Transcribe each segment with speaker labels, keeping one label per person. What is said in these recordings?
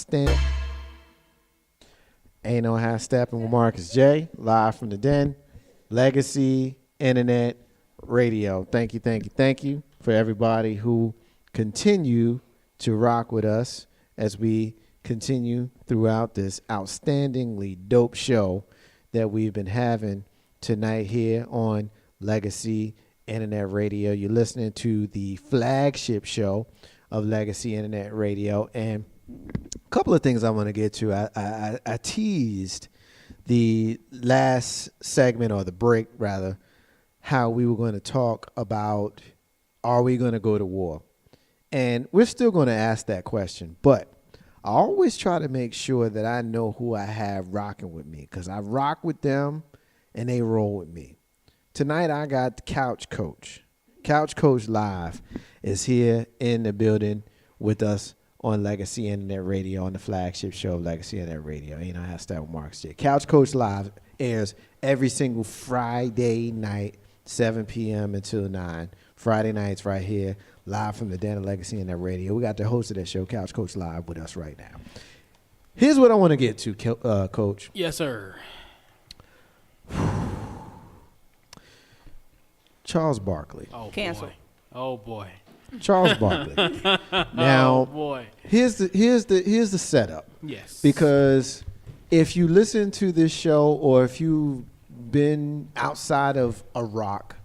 Speaker 1: outstanding. Ain't No Half Stepping with Marcus J. Live from the Den. Legacy Internet Radio. Thank you for everybody who continue to rock with us as we continue throughout this outstandingly dope show that we've been having tonight here on Legacy Internet Radio. You're listening to the flagship show of Legacy Internet Radio, and a couple of things I want to get to. I teased the last segment, or the break rather, how we were going to talk about, are we going to go to war? And we're still going to ask that question, but I always try to make sure that I know who I have rocking with me, because I rock with them and they roll with me. Tonight I got the Couch Coach. Couch Coach Live is here in the building with us on Legacy Internet Radio, on the flagship show of Legacy Internet Radio. You know, I have to start with Marcus J. Couch Coach Live airs every single Friday night, 7 p.m. until 9. Friday nights right here, live from the Den of Legacy Internet Radio. We got the host of that show, Couch Coach Live, with us right now. Here's what I want to get to, Coach.
Speaker 2: Yes, sir.
Speaker 1: Charles Barkley.
Speaker 2: Oh,
Speaker 3: Cancel.
Speaker 2: boy. Oh, boy.
Speaker 1: Charles Barkley. Now,
Speaker 2: oh, boy.
Speaker 1: Here's the setup.
Speaker 2: Yes.
Speaker 1: Because if you listen to this show, or if you've been outside of a rock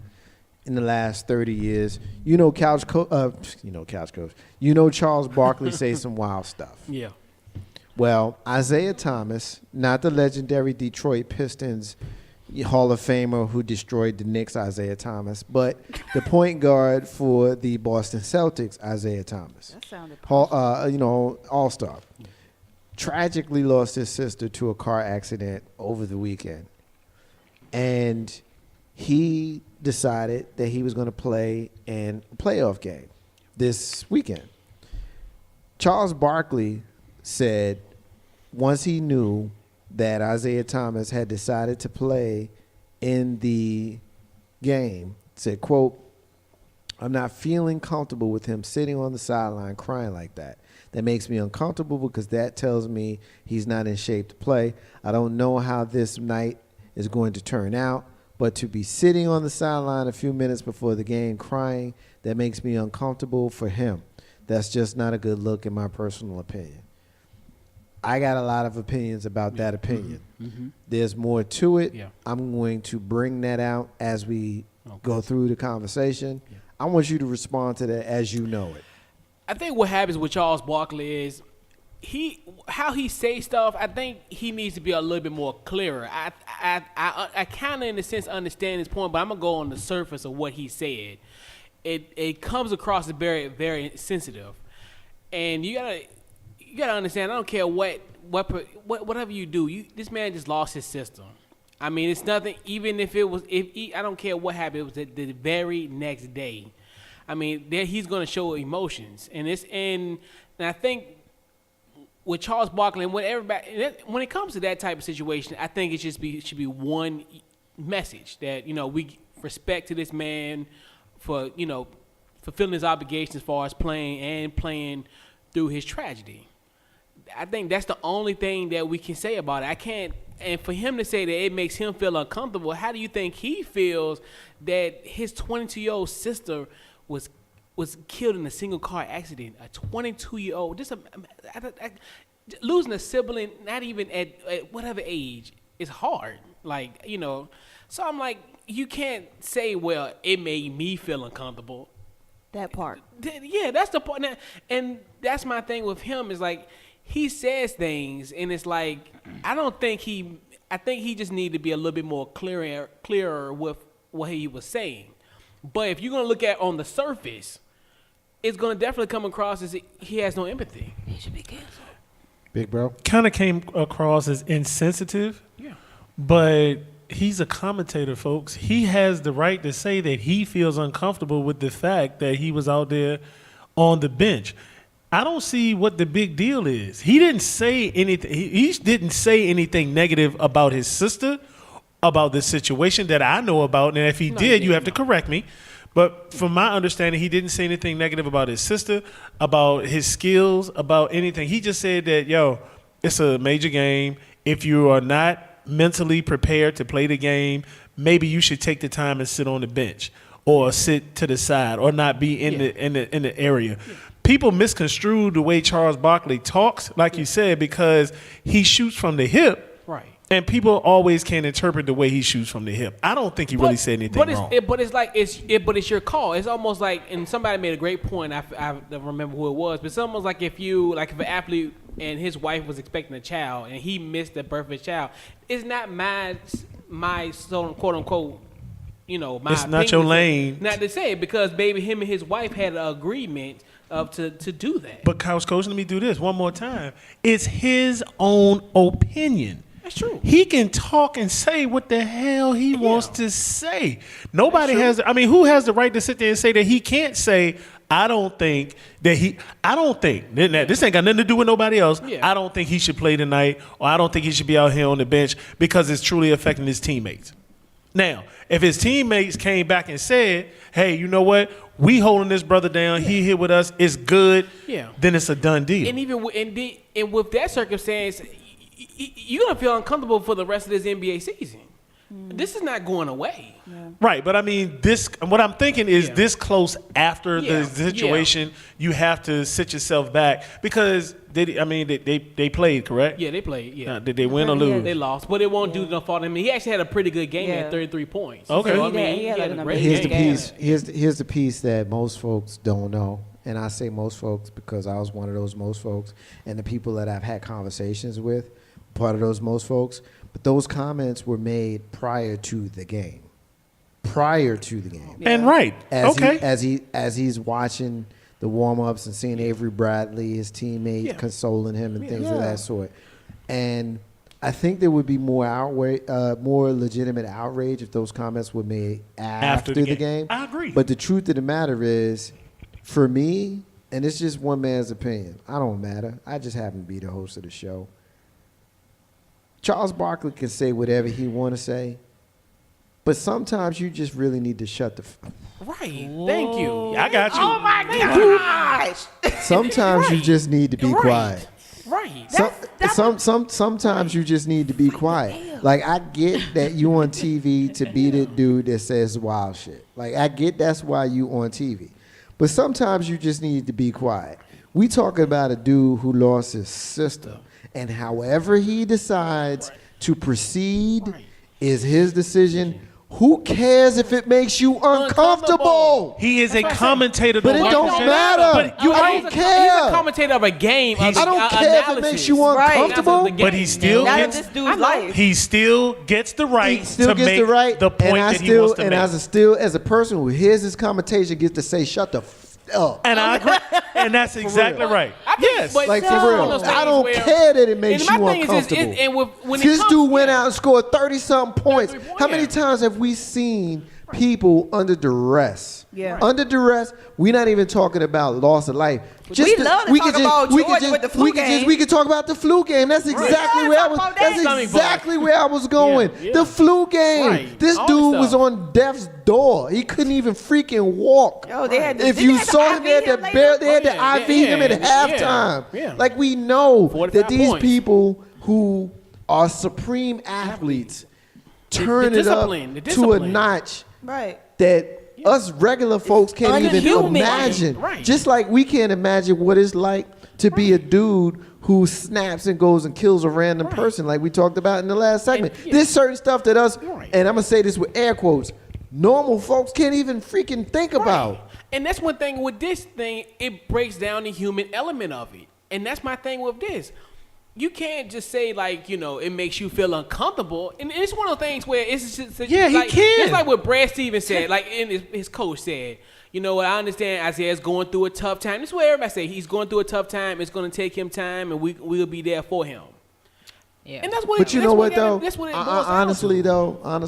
Speaker 1: in the last 30 years, you know Couch Coach. You know Charles Barkley say some wild stuff.
Speaker 2: Yeah.
Speaker 1: Well, Isaiah Thomas, not the legendary Detroit Pistons Hall of Famer who destroyed the Knicks, Isaiah Thomas, but the point guard for the Boston Celtics, Isaiah Thomas.
Speaker 3: That sounded
Speaker 1: all-star. Tragically lost his sister to a car accident over the weekend. And he decided that he was going to play in a playoff game this weekend. Charles Barkley said once he knew that Isaiah Thomas had decided to play in the game, said, quote, "I'm not feeling comfortable with him sitting on the sideline crying like that. That makes me uncomfortable because that tells me he's not in shape to play. I don't know how this night is going to turn out, but to be sitting on the sideline a few minutes before the game crying, that makes me uncomfortable for him. That's just not a good look in my personal opinion." I got a lot of opinions about that opinion.
Speaker 2: Mm-hmm.
Speaker 1: There's more to it.
Speaker 2: Yeah.
Speaker 1: I'm going to bring that out as we go through the conversation.
Speaker 2: Yeah.
Speaker 1: I want you to respond to that as you know it.
Speaker 2: I think what happens with Charles Barkley is how he says stuff. I think he needs to be a little bit more clearer. I kind of, in a sense, understand his point, but I'm gonna go on the surface of what he said. It comes across as very, very sensitive, and you gotta understand. I don't care whatever you do. This man just lost his system. I mean, it's nothing. Even if I don't care what happened. It was the very next day. I mean, he's gonna show emotions, and I think with Charles Barkley and with everybody, when it comes to that type of situation, I think it should be one message that we respect to this man for fulfilling his obligations as far as playing through his tragedy. I think that's the only thing that we can say about it. I can't, and for him to say that it makes him feel uncomfortable, how do you think he feels that his 22-year-old sister was killed in a single car accident? A 22-year-old, losing a sibling, not even at whatever age, is hard. So I'm like, you can't say, well, it made me feel uncomfortable.
Speaker 3: that part.
Speaker 2: Yeah, that's the part. And that's my thing with him is like, he says things, and it's like, I think he just needed to be a little bit more clearer with what he was saying. But if you're going to look at on the surface, it's going to definitely come across as he has no empathy.
Speaker 3: He should be canceled.
Speaker 1: Big bro?
Speaker 4: Kind of came across as insensitive.
Speaker 2: Yeah.
Speaker 4: But he's a commentator, folks. He has the right to say that he feels uncomfortable with the fact that he was out there on the bench. I don't see what the big deal is. He didn't say anything. He didn't say anything negative about his sister, about the situation that I know about. And if he did, you have to correct me. But from my understanding, he didn't say anything negative about his sister, about his skills, about anything. He just said that, yo, it's a major game. If you are not mentally prepared to play the game, maybe you should take the time and sit on the bench or sit to the side or not be in the area. Yeah. People misconstrue the way Charles Barkley talks, like you said, because he shoots from the hip.
Speaker 2: Right.
Speaker 4: And people always can interpret the way he shoots from the hip. I don't think he really said anything wrong.
Speaker 2: But it's your call. It's almost like, and somebody made a great point. I don't remember who it was, but it's almost like if an athlete and his wife was expecting a child and he missed the birth of his child, it's not my quote unquote, my
Speaker 4: it's not your lane.
Speaker 2: Not to say it, because baby, him and his wife had an agreement to do that.
Speaker 4: But Coach, let me do this one more time. It's his own opinion.
Speaker 2: That's true.
Speaker 4: He can talk and say what the hell he wants to say. Nobody has. I mean, who has the right to sit there and say that he can't say? I don't think. This ain't got nothing to do with nobody else.
Speaker 2: Yeah.
Speaker 4: I don't think he should play tonight, or I don't think he should be out here on the bench because it's truly affecting his teammates. Now, if his teammates came back and said, "Hey, you know what? We holding this brother down. He here with us. It's good."
Speaker 2: Yeah.
Speaker 4: Then it's a done deal.
Speaker 2: And even with that circumstance, you're gonna feel uncomfortable for the rest of this NBA season. This is not going away.
Speaker 3: Yeah.
Speaker 4: Right, but I mean, what I'm thinking is this close after the situation, you have to sit yourself back because they played, correct?
Speaker 2: Yeah, they played. Yeah,
Speaker 4: did they win or lose?
Speaker 2: They lost, but it won't do no fault. I mean, he actually had a pretty good game at 33 points.
Speaker 4: Okay,
Speaker 2: so, he had a great
Speaker 1: here's
Speaker 2: game.
Speaker 1: Here's the piece that most folks don't know, and I say most folks because I was one of those most folks, and the people that I've had conversations with, part of those most folks. But those comments were made prior to the game.
Speaker 4: And right.
Speaker 1: As he's watching the warm-ups and seeing Avery Bradley, his teammate, consoling him and things of that sort. And I think there would be more legitimate outrage if those comments were made after the game.
Speaker 4: I agree.
Speaker 1: But the truth of the matter is, for me, and it's just one man's opinion, I don't matter. I just happen to be the host of the show. Charles Barkley can say whatever he want to say, but sometimes you just really need to shut the.
Speaker 2: Right. Thank you.
Speaker 4: I got you.
Speaker 3: Oh my gosh.
Speaker 1: Sometimes you just need to be quiet.
Speaker 2: Right.
Speaker 1: Sometimes you just need to be quiet. Like, I get that you on TV to be the dude that says wild shit. Like, I get that's why you on TV, but sometimes you just need to be quiet. We talking about a dude who lost his sister. And however he decides to proceed is his decision. Who cares if it makes you uncomfortable?
Speaker 4: He is a commentator.
Speaker 1: But it don't matter.
Speaker 4: But
Speaker 1: I don't care.
Speaker 2: He's a commentator of a game.
Speaker 1: I don't care if it makes you uncomfortable.
Speaker 2: Right.
Speaker 4: But he still gets
Speaker 3: this dude's life.
Speaker 4: He still gets the right to make the point that he wants to make.
Speaker 1: And as a person who hears his commentation, gets to say, "Shut the up."
Speaker 4: And I agree. And that's exactly right. Yes.
Speaker 1: Like, for real. I don't care that it makes you uncomfortable. This dude went out and scored 30-something points. How many times have we seen people under duress?
Speaker 3: Yeah.
Speaker 1: Under duress, we're not even talking about loss of life.
Speaker 3: We love to talk about Georgia with the flu game.
Speaker 1: We could talk about the flu game. That's exactly where I was. That's exactly where I was going. The flu game.
Speaker 2: Right.
Speaker 1: This dude was on death's door. He couldn't even freaking walk.
Speaker 3: Yo, they had
Speaker 1: if you saw him, they had to IV him at halftime.
Speaker 2: Yeah.
Speaker 1: Like, we know that these
Speaker 2: points.
Speaker 1: people who are supreme athletes turn it up to a notch that us regular folks can't even imagine.
Speaker 2: Right.
Speaker 1: Just like we can't imagine what it's like to be a dude who snaps and goes and kills a random person, like we talked about in the last segment. There's certain stuff that us, and I'm going to say this with air quotes, normal folks can't even freaking think about.
Speaker 2: And that's one thing with this thing, it breaks down the human element of it. And that's my thing with this. You can't just say, like, it makes you feel uncomfortable. And it's one of those things where it's just like,
Speaker 4: he can.
Speaker 2: It's like what Brad Stevens said, like his coach said, you know what, I understand Isaiah's going through a tough time. This is what everybody say. He's going through a tough time. It's going to take him time, and we'll be there for him. Yeah. And that's what.
Speaker 1: But you know what, though?
Speaker 2: That's what it boils
Speaker 1: honestly,
Speaker 2: down to.
Speaker 1: I'm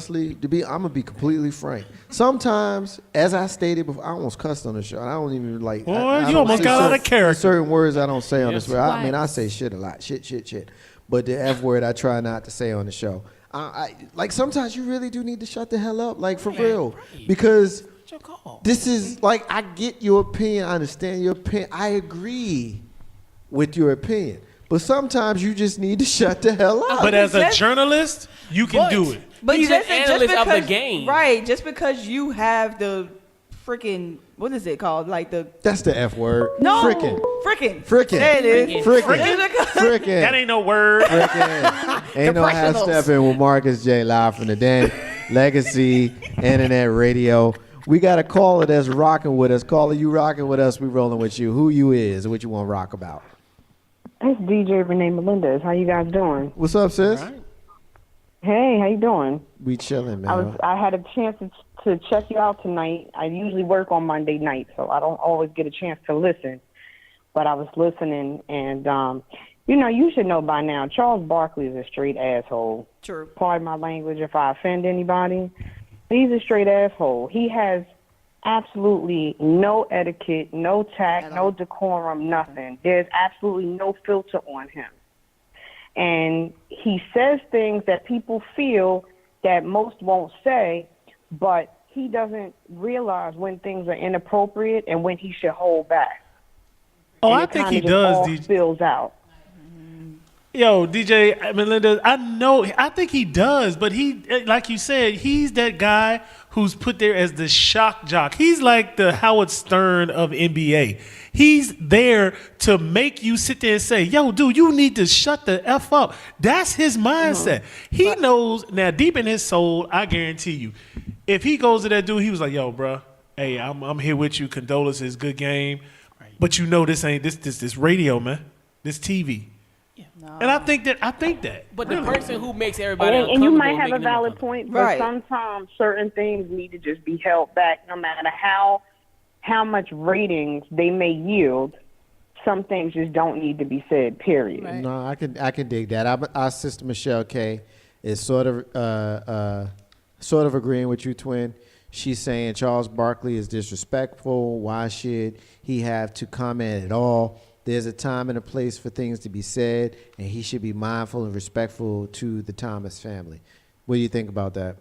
Speaker 1: gonna be completely frank. Sometimes, as I stated before, I almost cussed on the show. I don't even like.
Speaker 4: Boy,
Speaker 1: I
Speaker 4: you
Speaker 1: don't
Speaker 4: almost
Speaker 1: say
Speaker 4: got out of character.
Speaker 1: Certain words I don't say on this. I mean, I
Speaker 3: Right.
Speaker 1: say shit a lot. Shit. But the F word I try not to say on the show. I like sometimes you really do need to shut the hell up, like for real, because
Speaker 2: your call.
Speaker 1: This is like, I get your opinion. I understand your opinion. I agree with your opinion. But sometimes you just need to shut the hell up.
Speaker 4: But as a journalist, you can do it.
Speaker 3: But
Speaker 2: He's an analyst of the game.
Speaker 3: Right. Just because you have the freaking, what is it called? Like the.
Speaker 1: That's the F word.
Speaker 3: No.
Speaker 1: Frickin'.
Speaker 3: There it is.
Speaker 1: Frickin'.
Speaker 4: That ain't no word.
Speaker 1: Frickin'. Ain't no half stepping with Marcus J. live from the Den. Legacy Internet Radio. We got a caller that's rocking with us. Caller, you rocking with us. We rolling with you. Who you is? What you want to rock about?
Speaker 5: It's DJ Renee Melendez. How you guys doing?
Speaker 1: What's up, sis?
Speaker 2: Right.
Speaker 5: Hey, how you doing?
Speaker 1: We chilling, man.
Speaker 5: I had a chance to check you out tonight. I usually work on Monday night, so I don't always get a chance to listen. But I was listening, and you should know by now, Charles Barkley is a straight asshole.
Speaker 3: True.
Speaker 5: Pardon my language if I offend anybody. He's a straight asshole. He has absolutely no etiquette, no tact, no decorum, nothing. There's absolutely no filter on him. And he says things that people feel that most won't say, but he doesn't realize when things are inappropriate and when he should hold back.
Speaker 4: Oh,
Speaker 5: and
Speaker 4: I think he does,
Speaker 5: all
Speaker 4: DJ.
Speaker 5: spills out.
Speaker 4: Yo, DJ Melinda, I think he does, but he, like you said, he's that guy who's put there as the shock jock. He's like the Howard Stern of NBA. He's there to make you sit there and say, yo, dude, you need to shut the F up. That's his mindset. He knows, now deep in his soul, I guarantee you, if he goes to that dude, he was like, yo, bro, hey, I'm here with you. Condolences, good game. But you know this ain't, this radio, man. This TV. No. And I think that.
Speaker 2: But the person who makes everybody
Speaker 5: and
Speaker 2: uncomfortable,
Speaker 5: you might have a valid point, but
Speaker 3: right.
Speaker 5: Sometimes certain things need to just be held back, no matter how much ratings they may yield. Some things just don't need to be said. Period.
Speaker 1: Right. No, I can dig that. Our sister Michelle K is sort of agreeing with you, twin. She's saying Charles Barkley is disrespectful. Why should he have to comment at all? There's a time and a place for things to be said, and he should be mindful and respectful to the Thomas family. What do you think about that?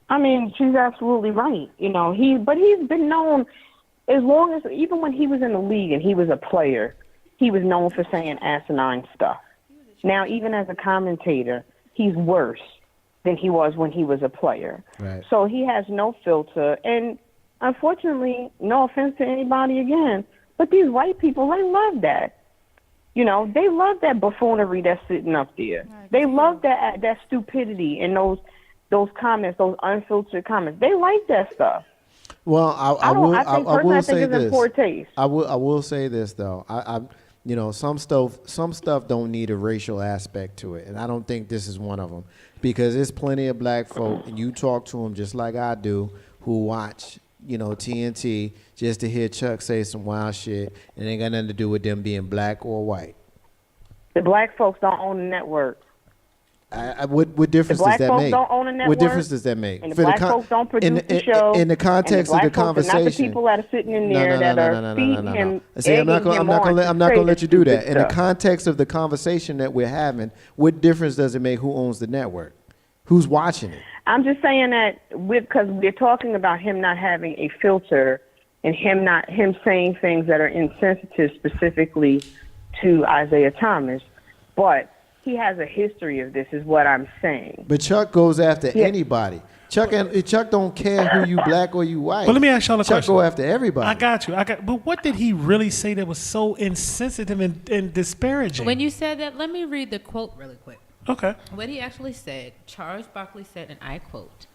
Speaker 5: I mean, she's absolutely right. But he's been known even when he was in the league and he was a player, he was known for saying asinine stuff. Now, even as a commentator, he's worse than he was when he was a player.
Speaker 1: Right.
Speaker 5: So he has no filter, and unfortunately, no offense to anybody again, but these white people, they love that. They love that buffoonery that's sitting up there. They love that stupidity and those comments, those unfiltered comments. They like that stuff.
Speaker 1: Well, I will say
Speaker 5: it's in poor taste.
Speaker 1: I will say this though. Some stuff don't need a racial aspect to it, and I don't think this is one of them, because there's plenty of black folk, and you talk to them just like I do, who watch TNT just to hear Chuck say some wild shit, and it ain't got nothing to do with them being black or white.
Speaker 5: The black folks don't own the network.
Speaker 1: What difference does that make?
Speaker 5: The black folks don't own a network.
Speaker 1: What difference does that make?
Speaker 5: And the black folks don't produce the show.
Speaker 1: In the context of the conversation.
Speaker 5: Not the people that are sitting in there that are feeding him.
Speaker 1: See, I'm not gonna let you do that. In the context of the conversation that we're having, what difference does it make who owns the network? Who's watching it?
Speaker 5: I'm just saying that because we're talking about him not having a filter and him saying things that are insensitive specifically to Isaiah Thomas, but he has a history of this, is what I'm saying.
Speaker 1: But Chuck goes after anybody. Chuck don't care who you black or you white.
Speaker 4: But let me ask y'all a question.
Speaker 1: Chuck go after everybody.
Speaker 4: I got you. But what did he really say that was so insensitive and disparaging?
Speaker 6: When you said that, let me read the quote really quick.
Speaker 4: Okay.
Speaker 6: What he actually said, Charles Barkley said, and I quote,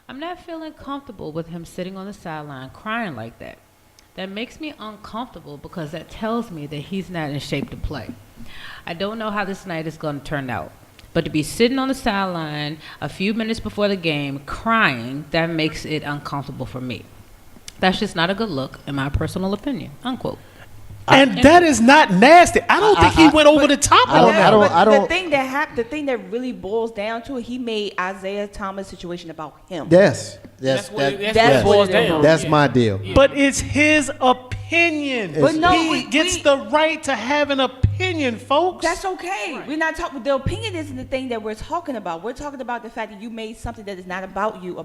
Speaker 6: "I'm not feeling comfortable with him sitting on the sideline crying like that. That makes me uncomfortable because that tells me that he's not in shape to play. I don't know how this night is going to turn out. But to be sitting on the sideline a few minutes before the game crying, that makes it uncomfortable for me. That's just not a good look, in my personal opinion." Unquote.
Speaker 4: And that is not nasty. I don't think he went over the top on that.
Speaker 3: The thing that really boils down to it, he made Isaiah Thomas' situation about him.
Speaker 1: Yes.
Speaker 2: That's what it boils down.
Speaker 1: That's my deal.
Speaker 2: Yeah.
Speaker 4: But it's his opinion.
Speaker 3: But no,
Speaker 4: he gets the right to have an opinion, folks.
Speaker 3: That's okay. Right. We're not talking. The opinion isn't the thing that we're talking about. We're talking about the fact that you made something that is not about you.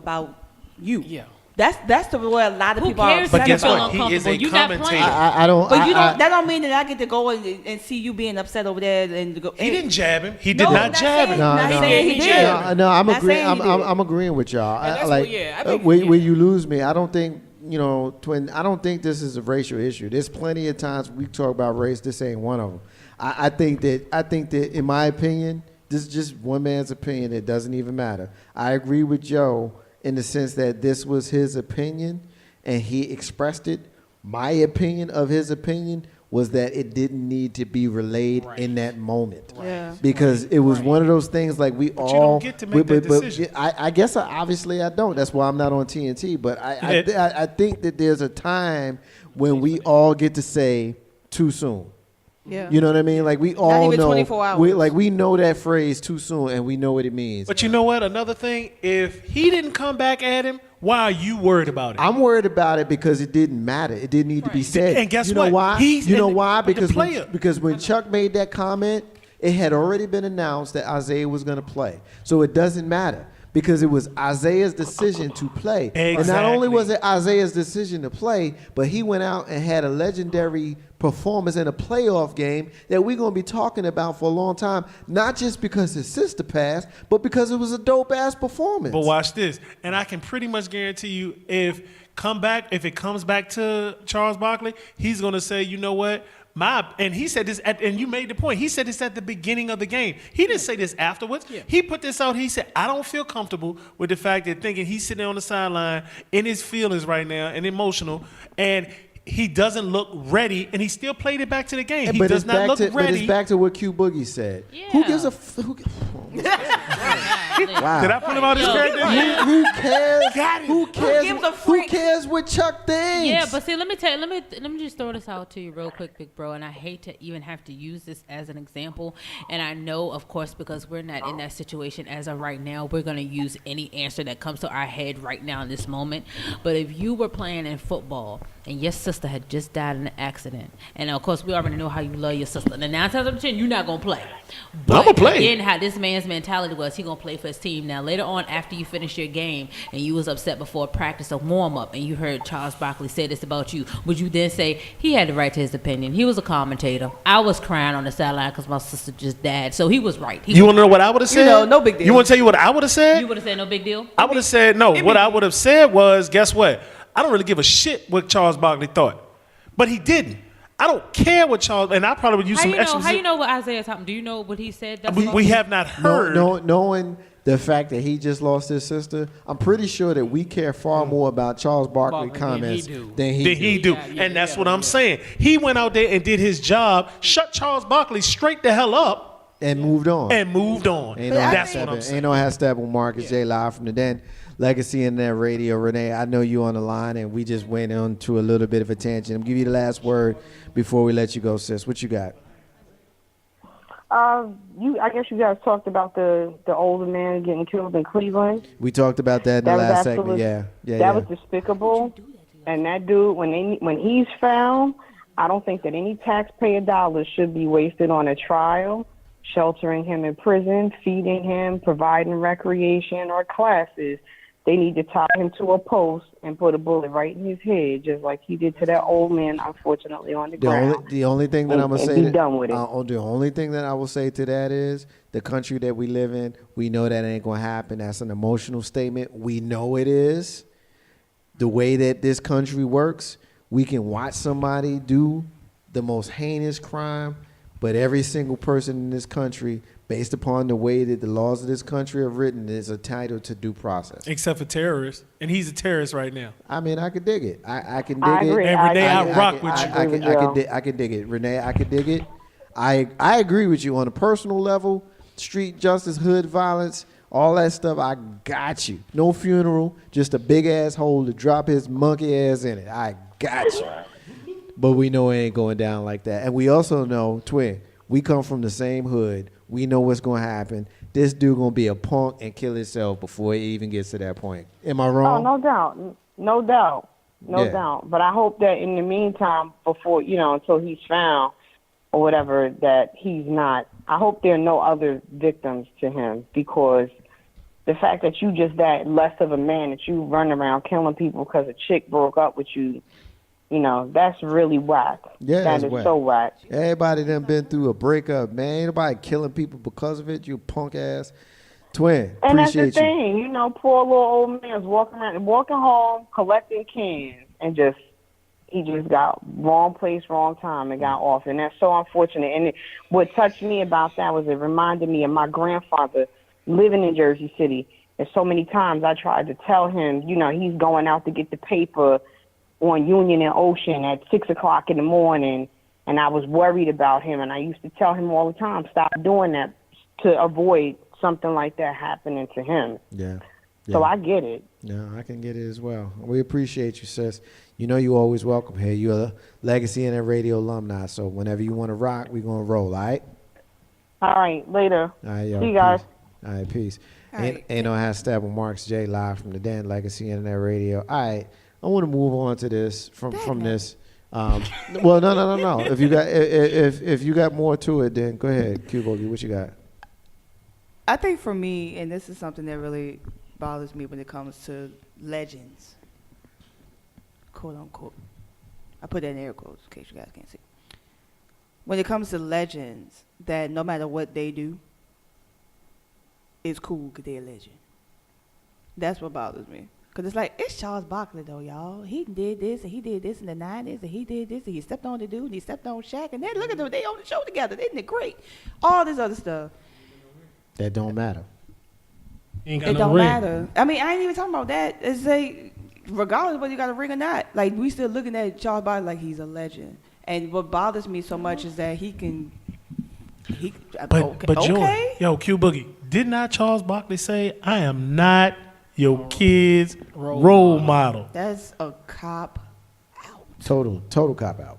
Speaker 2: Yeah.
Speaker 3: That's the way a lot of
Speaker 6: Who
Speaker 3: people are
Speaker 6: cares
Speaker 3: upset
Speaker 4: But guess
Speaker 6: feel
Speaker 4: what? He is a
Speaker 6: uncomfortable. You not
Speaker 4: commentator.
Speaker 6: playing.
Speaker 1: I don't.
Speaker 3: But you
Speaker 1: I-
Speaker 3: don't. That don't mean that I get to go and see you being upset over there and go.
Speaker 4: He didn't jab him. He
Speaker 3: No,
Speaker 4: did not
Speaker 3: not
Speaker 4: jab
Speaker 3: saying-
Speaker 4: him.
Speaker 1: No,
Speaker 3: not
Speaker 1: no.
Speaker 3: saying he
Speaker 2: He
Speaker 3: did.
Speaker 2: did.
Speaker 1: No, I'm
Speaker 3: Not
Speaker 1: agreeing.
Speaker 3: saying he did.
Speaker 1: I'm agreeing with y'all.
Speaker 2: And that's
Speaker 1: Like,
Speaker 2: what- yeah, I think-
Speaker 1: where you lose me, I don't think twin. I don't think this is a racial issue. There's plenty of times we talk about race. This ain't one of them. I think that in my opinion, this is just one man's opinion. It doesn't even matter. I agree with Joe in the sense that this was his opinion, and he expressed it. My opinion of his opinion was that it didn't need to be relayed in that moment.
Speaker 3: Yeah.
Speaker 1: Because it was one of those things like we all.
Speaker 4: you don't get to make that decision.
Speaker 1: I guess obviously I don't. That's why I'm not on TNT. But I think that there's a time when we all get to say too soon.
Speaker 3: Yeah.
Speaker 1: You know what I mean? Like we all
Speaker 3: even
Speaker 1: know.
Speaker 3: 24 hours.
Speaker 1: We know that phrase too soon, and we know what it means.
Speaker 4: But you know what? Another thing, if he didn't come back at him, why are you worried about it?
Speaker 1: I'm worried about it because it didn't matter. It didn't need to be said.
Speaker 4: And guess
Speaker 1: you know
Speaker 4: what?
Speaker 1: why?
Speaker 4: He's
Speaker 1: you know
Speaker 4: in
Speaker 1: why?
Speaker 4: the
Speaker 1: Because
Speaker 4: player.
Speaker 1: when Chuck made that comment, it had already been announced that Isaiah was going to play. So it doesn't matter because it was Isaiah's decision to play. And not only
Speaker 4: Exactly.
Speaker 1: was it Isaiah's decision to play, but he went out and had a legendary performance in a playoff game that we're going to be talking about for a long time, not just because his sister passed, but because it was a dope-ass performance.
Speaker 4: But watch this, and I can pretty much guarantee you, if it comes back to Charles Barkley, he's gonna say, you know what, and he said this, and you made the point. He said this at the beginning of the game. He didn't say this afterwards.
Speaker 2: Yeah.
Speaker 4: He put this out. He said, I don't feel comfortable with the fact that thinking he's sitting on the sideline in his feelings right now and emotional, and he doesn't look ready, and he still played it back to the game. He does not look
Speaker 1: But
Speaker 4: ready.
Speaker 1: it's back to what Q Boogie said.
Speaker 6: Yeah.
Speaker 1: Who gives a wow?
Speaker 4: Did I put him out his character?
Speaker 1: Who cares? Who cares?
Speaker 3: gives a
Speaker 1: Who
Speaker 3: freak?
Speaker 1: cares what Chuck thinks?
Speaker 6: Yeah, but see, let me just throw this out to you real quick, big bro. And I hate to even have to use this as an example. And I know, of course, because we're not in that situation as of right now, we're gonna use any answer that comes to our head right now in this moment. But if you were playing in football and your sister had just died in an accident, and of course we already know how you love your sister, and 9 times out of 10 you're not gonna play. But
Speaker 4: I'ma play.
Speaker 6: again, how this man's mentality was, he gonna play for his team. Now later on, after you finish your game and you was upset before practice or warm up, and you heard Charles Barkley say this about you, would you then say he had the right to his opinion? He was a commentator. I was crying on the sideline because my sister just died, so he was right.
Speaker 4: You want to know what I would have said?
Speaker 3: no big deal.
Speaker 4: You want to tell you what I would have said?
Speaker 6: You would have said no big deal.
Speaker 4: I would have said no. What I would have said was, guess what? I don't really give a shit what Charles Barkley thought, but he didn't. I don't care what Charles, and I probably would use
Speaker 6: How
Speaker 4: some
Speaker 6: you know?
Speaker 4: extra.
Speaker 6: How you know what Isaiah taught him? Do you know what he said?
Speaker 4: We have not heard.
Speaker 1: Knowing the fact that he just lost his sister, I'm pretty sure that we care far more about Charles Barkley
Speaker 2: Barkley
Speaker 1: comments
Speaker 2: than he do.
Speaker 1: than
Speaker 4: Did he do?
Speaker 2: Yeah,
Speaker 4: And that's
Speaker 2: yeah,
Speaker 4: what I'm saying. He went out there and did his job, shut Charles Barkley straight the hell up,
Speaker 1: and moved on.
Speaker 4: and moved on.
Speaker 1: Ain't no
Speaker 4: That's
Speaker 1: half
Speaker 4: what I'm
Speaker 1: stepping.
Speaker 4: saying.
Speaker 1: Ain't no half stepping with Marcus J. Live from the Den. Legacy Internet Radio. Renee, I know you on the line, and we just went on to a little bit of a tangent. I'm give you the last word before we let you go, sis. What you got?
Speaker 5: I guess you guys talked about the older man getting killed in Cleveland.
Speaker 1: We talked about that in the
Speaker 5: That was
Speaker 1: last segment.
Speaker 5: absolute-
Speaker 1: Yeah.
Speaker 5: That was despicable. And that dude, when he's found, I don't think that any taxpayer dollars should be wasted on a trial, sheltering him in prison, feeding him, providing recreation or classes. They need to tie him to a post and put a bullet right in his head, just like he did to that old man, unfortunately, on the ground.
Speaker 1: The only thing that
Speaker 5: And-
Speaker 1: I'm gonna
Speaker 5: and
Speaker 1: say
Speaker 5: be done with it.
Speaker 1: the only thing that I will say to that is the country that we live in. We know that ain't gonna happen. That's an emotional statement. We know it is. The way that this country works, we can watch somebody do the most heinous crime, but every single person in this country, based upon the way that the laws of this country are written, is entitled to due process.
Speaker 4: Except for terrorists, and he's a terrorist right now.
Speaker 1: I mean, I could dig it. I can dig
Speaker 5: I
Speaker 1: it.
Speaker 5: agree.
Speaker 4: And Renee, I rock with you.
Speaker 1: I can dig it. Renee, I can dig it. I agree with you on a personal level. Street justice, hood violence, all that stuff. I got you. No funeral, just a big ass hole to drop his monkey ass in it. I got you. But we know it ain't going down like that. And we also know, twin, we come from the same hood. We know what's going to happen. This dude going to be a punk and kill himself before he even gets to that point. Am I
Speaker 5: Oh,
Speaker 1: wrong?
Speaker 5: no doubt. No doubt. No
Speaker 1: Yeah.
Speaker 5: doubt. But I hope that in the meantime, before, until he's found or whatever, that he's not, I hope there are no other victims to him, because the fact that you just that less of a man, that you run around killing people because a chick broke up with you, you know, that's really whack.
Speaker 1: Yeah,
Speaker 5: that
Speaker 1: it's
Speaker 5: is
Speaker 1: whack.
Speaker 5: so whack.
Speaker 1: Everybody done been through a breakup, man. Ain't nobody killing people because of it, you punk ass. Twin,
Speaker 5: And that's the
Speaker 1: appreciate you.
Speaker 5: thing, you know, poor little old man's walking home, collecting cans, and he just got wrong place, wrong time, and got off. And that's so unfortunate. And what touched me about that was it reminded me of my grandfather living in Jersey City. And so many times I tried to tell him, you know, he's going out to get the paper on Union and Ocean at 6 o'clock in the morning. And I was worried about him. And I used to tell him all the time, stop doing that to avoid something like that happening to him.
Speaker 1: Yeah.
Speaker 5: So I get it.
Speaker 1: No, I can get it as well. We appreciate you, sis. You know you're always welcome here. You're a Legacy Internet Radio alumni, so whenever you want to rock, we're going to roll, all right?
Speaker 5: All right, later.
Speaker 1: All right, yo,
Speaker 5: See you guys.
Speaker 1: peace. All right, peace.
Speaker 3: All
Speaker 1: Ain't,
Speaker 3: right.
Speaker 1: ain't no hashtag with Marks J live from the Den Legacy Internet Radio. All right, I want to move on to this from this. Well, no. If you got more to it, then go ahead, Q Boogie. What you got?
Speaker 3: I think for me, and this is something that really bothers me when it comes to legends, quote unquote. I put that in air quotes in case you guys can't see. When it comes to legends, that no matter what they do, it's cool because they're a legend. That's what bothers me. Because it's like, it's Charles Barkley, though, y'all. He did this, and he did this in the 90s, and he did this, and he stepped on the dude, and he stepped on Shaq, and then look at them, they on the show together. Isn't it great? All this other stuff.
Speaker 1: That don't matter.
Speaker 4: Ain't got
Speaker 3: It
Speaker 4: no
Speaker 3: don't
Speaker 4: ring.
Speaker 3: matter. I mean, I ain't even talking about that. It's like, regardless of whether you got a ring or not, like, we still looking at Charles Barkley like he's a legend. And what bothers me so much is that
Speaker 4: But Joy, yo, Q Boogie, did not Charles Barkley say, I am not your kid's role model?
Speaker 3: That's a cop out.
Speaker 1: Total cop out.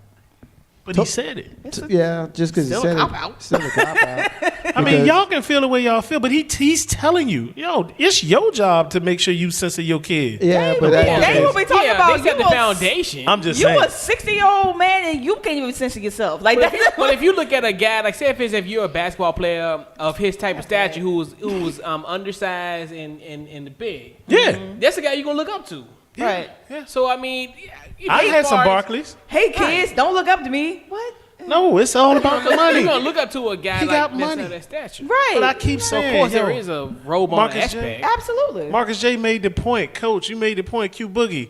Speaker 4: But he said it.
Speaker 1: Yeah, just because he
Speaker 3: Still a
Speaker 1: said
Speaker 3: cop
Speaker 1: it.
Speaker 3: out.
Speaker 1: Still a cop out.
Speaker 4: I mean,
Speaker 1: Because-
Speaker 4: y'all can feel the way y'all feel, but he's telling you, yo, it's your job to make sure you censor your kid.
Speaker 1: Yeah, but
Speaker 3: They will be talking
Speaker 2: Yeah,
Speaker 3: about
Speaker 2: they set
Speaker 3: you
Speaker 2: the
Speaker 3: a-
Speaker 2: foundation.
Speaker 4: I'm just
Speaker 3: You
Speaker 4: saying.
Speaker 3: a 60-year-old man and you can't even censor yourself. Like
Speaker 2: But if you look at a guy, like say if you're a basketball player of his type of stature who's undersized and big,
Speaker 4: Yeah.
Speaker 2: that's the guy you're gonna look up to.
Speaker 3: right.
Speaker 2: So I mean,
Speaker 4: I had some
Speaker 2: Barclays.
Speaker 4: Barclays.
Speaker 3: Hey kids, don't look up to me. What?
Speaker 4: No, it's all about the
Speaker 2: You're
Speaker 4: money.
Speaker 2: gonna look up to a guy
Speaker 4: He
Speaker 2: like
Speaker 4: got
Speaker 2: this
Speaker 4: money.
Speaker 2: of that stature.
Speaker 3: Right.
Speaker 4: But I keep
Speaker 2: So of
Speaker 4: saying,
Speaker 2: course
Speaker 4: yo,
Speaker 2: there is a role model
Speaker 4: Marcus J.
Speaker 2: aspect.
Speaker 3: Absolutely.
Speaker 4: Marcus J made the point. Coach, you made the point. Q Boogie.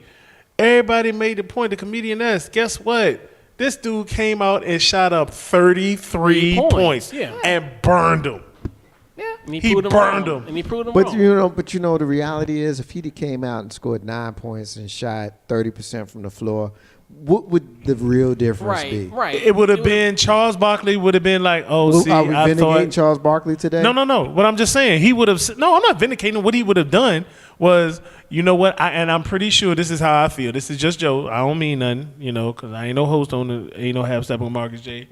Speaker 4: Everybody made the point. The comedian S. Guess what? This dude came out and shot up 33 points
Speaker 2: Yeah.
Speaker 4: and burned them.
Speaker 2: And
Speaker 4: He
Speaker 2: proved him
Speaker 4: burned
Speaker 2: wrong.
Speaker 4: him.
Speaker 2: And he proved him
Speaker 1: But
Speaker 2: wrong.
Speaker 1: you know, the reality is, if he'd came out and scored 9 points and shot 30% from the floor, what would the real difference be?
Speaker 2: Right.
Speaker 4: It would have been Charles Barkley would have been like, oh,
Speaker 1: Well,
Speaker 4: see,
Speaker 1: are we
Speaker 4: I
Speaker 1: vindicating
Speaker 4: thought.
Speaker 1: Charles Barkley today?
Speaker 4: No. What I'm just saying, he would have. No, I'm not vindicating. What he would have done was, you know what? And I'm pretty sure this is how I feel. This is just Joe. I don't mean nothing, you know, because I ain't no host on the, ain't no half step on Marcus J.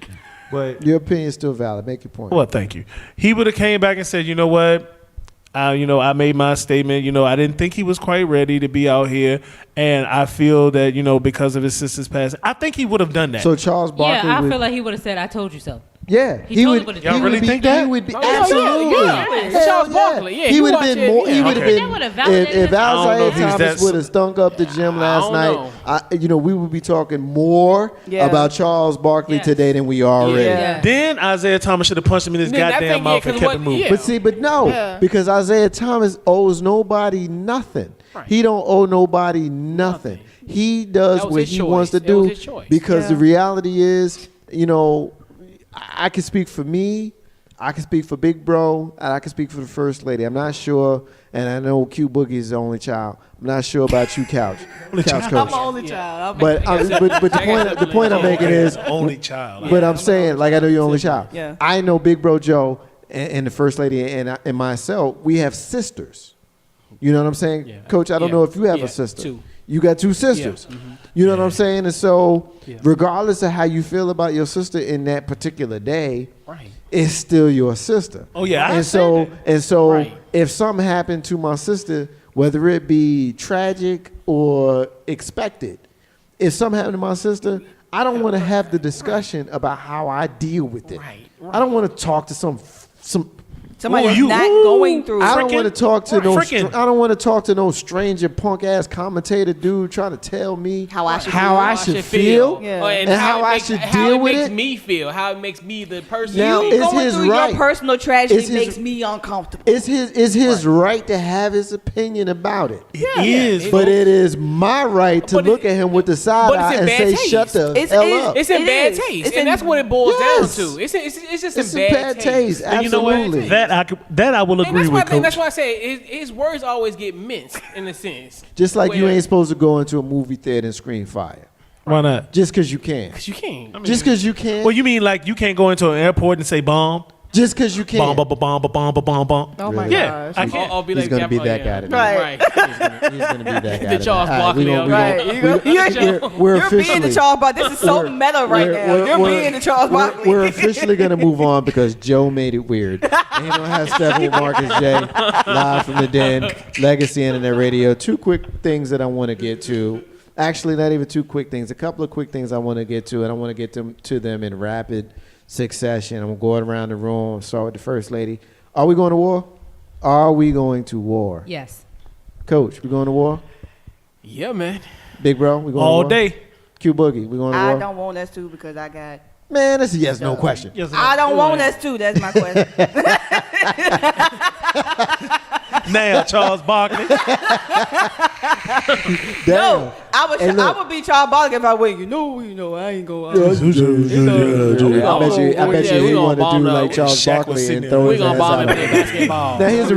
Speaker 4: But
Speaker 1: Your opinion's still valid. Make your point.
Speaker 4: well, thank you. He would have came back and said, you know what? I made my statement. You know, I didn't think he was quite ready to be out here, and I feel that, you know, because of his sister's passing, I think he would have done that.
Speaker 1: So Charles Barkley
Speaker 6: Yeah, I
Speaker 1: would,
Speaker 6: feel like he would have said, "I told you so."
Speaker 1: yeah,
Speaker 6: he totally
Speaker 1: would.
Speaker 6: would've
Speaker 4: Y'all
Speaker 6: done
Speaker 4: really
Speaker 1: would
Speaker 4: think
Speaker 1: be,
Speaker 4: that?
Speaker 1: He would be
Speaker 2: Oh, yeah,
Speaker 1: absolutely.
Speaker 2: yeah.
Speaker 1: Hell
Speaker 2: Charles Barkley, yeah,
Speaker 1: he
Speaker 2: you
Speaker 1: would have
Speaker 2: watch
Speaker 1: been
Speaker 2: it,
Speaker 1: more. He
Speaker 2: yeah.
Speaker 1: would have
Speaker 4: Okay.
Speaker 6: That would've
Speaker 1: been
Speaker 6: validated
Speaker 1: if
Speaker 6: it.
Speaker 4: I don't know
Speaker 1: Isaiah
Speaker 4: if he's
Speaker 1: Thomas
Speaker 4: that-
Speaker 1: would have stunk up the gym last
Speaker 2: don't
Speaker 1: night.
Speaker 2: know.
Speaker 1: We would be talking more
Speaker 3: Yeah.
Speaker 1: about Charles Barkley
Speaker 6: Yes.
Speaker 1: today than we are already.
Speaker 3: Yeah.
Speaker 4: Then Isaiah Thomas should have punched him in his
Speaker 2: Then I
Speaker 4: goddamn
Speaker 2: think, yeah,
Speaker 4: mouth and
Speaker 2: 'cause
Speaker 4: kept
Speaker 2: what-
Speaker 4: it moving.
Speaker 2: yeah.
Speaker 1: But see, but no,
Speaker 3: Yeah.
Speaker 1: because Isaiah Thomas owes nobody nothing.
Speaker 2: Right.
Speaker 1: He don't owe nobody nothing. He does
Speaker 2: That was
Speaker 1: what
Speaker 2: his
Speaker 1: he
Speaker 2: choice.
Speaker 1: wants to
Speaker 2: That was
Speaker 1: do
Speaker 2: his choice.
Speaker 1: because
Speaker 3: Yeah.
Speaker 1: the reality is, you know, I can speak for me. I can speak for Big Bro, and I can speak for the First Lady. I'm not sure, and I know Q Boogie is the only child. I'm not sure about you, Couch Coach.
Speaker 3: I'm my only child.
Speaker 1: But the point I'm making is,
Speaker 4: Only child.
Speaker 1: but I'm saying, like, I know you're only child.
Speaker 3: Yeah.
Speaker 1: I know Big Bro Joe and the First Lady and myself. We have sisters. You know what I'm saying,
Speaker 2: Yeah.
Speaker 1: Coach? I don't
Speaker 2: Yeah.
Speaker 1: know if you have
Speaker 2: Yeah.
Speaker 1: a sister.
Speaker 2: Two.
Speaker 1: You got two sisters.
Speaker 2: Yeah. Mhm.
Speaker 1: You know what I'm saying? And so,
Speaker 2: Yeah.
Speaker 1: regardless of how you feel about your sister in that particular day,
Speaker 2: Right.
Speaker 1: it's still your sister.
Speaker 4: Oh, yeah, I
Speaker 1: and so
Speaker 4: understand
Speaker 1: and so
Speaker 2: Right.
Speaker 1: if something happened to my sister, whether it be tragic or expected, if something happened to my sister, I don't want to have the discussion about how I deal with it.
Speaker 2: Right,
Speaker 1: I don't want to talk to some
Speaker 3: Somebody
Speaker 4: Ooh,
Speaker 3: that's
Speaker 4: you-
Speaker 3: not
Speaker 4: ooh.
Speaker 3: going through.
Speaker 1: I don't want to talk to no.
Speaker 4: Frickin'.
Speaker 1: I don't want to talk to no stranger punk ass commentator dude trying to tell me
Speaker 3: How I should
Speaker 1: how
Speaker 3: feel.
Speaker 1: I should feel
Speaker 3: Yeah.
Speaker 1: and how I should deal with
Speaker 2: How it makes
Speaker 1: it.
Speaker 2: me feel. How it makes me the person.
Speaker 1: Now,
Speaker 3: You
Speaker 1: it's
Speaker 3: going
Speaker 1: his
Speaker 3: through
Speaker 1: right.
Speaker 3: your personal tragedy
Speaker 1: It's his-
Speaker 3: makes me uncomfortable.
Speaker 1: It's his right to have his opinion about it.
Speaker 4: It is.
Speaker 1: But it is my right to
Speaker 2: But
Speaker 1: look at him with the side
Speaker 2: but it's
Speaker 1: eye
Speaker 2: in
Speaker 1: and
Speaker 2: bad
Speaker 1: say,
Speaker 2: taste.
Speaker 1: "Shut the
Speaker 3: It's-
Speaker 1: hell
Speaker 3: it's-
Speaker 1: up."
Speaker 2: It's in
Speaker 3: It
Speaker 2: bad
Speaker 3: is.
Speaker 2: taste,
Speaker 3: It's
Speaker 2: and
Speaker 3: in-
Speaker 2: that's what it boils
Speaker 1: Yes.
Speaker 2: down to. It's just
Speaker 1: It's
Speaker 2: in
Speaker 1: in
Speaker 2: bad
Speaker 1: bad taste.
Speaker 4: And you know what?
Speaker 1: Absolutely.
Speaker 4: That I will
Speaker 2: And
Speaker 4: agree
Speaker 2: that's why
Speaker 4: with, Coach.
Speaker 2: that's why I say his words always get minced in a sense.
Speaker 1: Just like you
Speaker 2: Where-
Speaker 1: ain't supposed to go into a movie theater and scream fire.
Speaker 4: Why not?
Speaker 1: Just because you can.
Speaker 2: 'Cause you can't.
Speaker 1: Just because you can.
Speaker 4: Well, you mean like you can't go into an airport and say bomb?
Speaker 1: Just because you can.
Speaker 4: Bomb, bomb, bomb, bomb, bomb, bomb, bomb.
Speaker 3: Oh my
Speaker 4: Yeah,
Speaker 3: gosh.
Speaker 4: I can't.
Speaker 2: I'll be
Speaker 1: He's
Speaker 2: like
Speaker 1: gonna be
Speaker 2: yeah,
Speaker 1: that
Speaker 2: yeah.
Speaker 1: guy today.
Speaker 3: Right.
Speaker 1: He's gonna be that guy.
Speaker 2: The
Speaker 1: today.
Speaker 2: Charles
Speaker 1: All right,
Speaker 2: Barkley.
Speaker 3: Right. We're being the Charles Barkley. This is so meta right now. You're being the Charles Barkley.
Speaker 1: We're officially gonna move on because Joe made it weird. And you don't have Steph with Marcus J. Live from the Den, Legacy Internet Radio. Two quick things that I want to get to. Actually, not even two quick things. A couple of quick things I want to get to, and I want to get to them in rapid succession. I'm going around the room. Start with the first lady. Are we going to war? Are we going to war?
Speaker 6: Yes.
Speaker 1: Coach, we going to war?
Speaker 2: Yeah, man.
Speaker 1: Big bro, we going
Speaker 4: All
Speaker 1: to war?
Speaker 4: day.
Speaker 1: Q Boogie, we going to
Speaker 3: I
Speaker 1: war?
Speaker 3: don't want us to because I got.
Speaker 1: Man, that's a yes no question.
Speaker 4: Yes,
Speaker 3: I don't want us to. That's my question.
Speaker 4: Now, Charles Barkley.
Speaker 1: Damn.
Speaker 3: I would be Charles Barkley if I went. You know, I ain't go.
Speaker 1: I bet you he want to do like Charles
Speaker 4: Shaq was
Speaker 1: Barkley
Speaker 4: sitting
Speaker 1: and
Speaker 4: there.
Speaker 1: throw
Speaker 2: We
Speaker 1: his
Speaker 2: gonna
Speaker 1: ass
Speaker 2: bomb
Speaker 1: out.
Speaker 2: him in basketball.
Speaker 1: Now here's the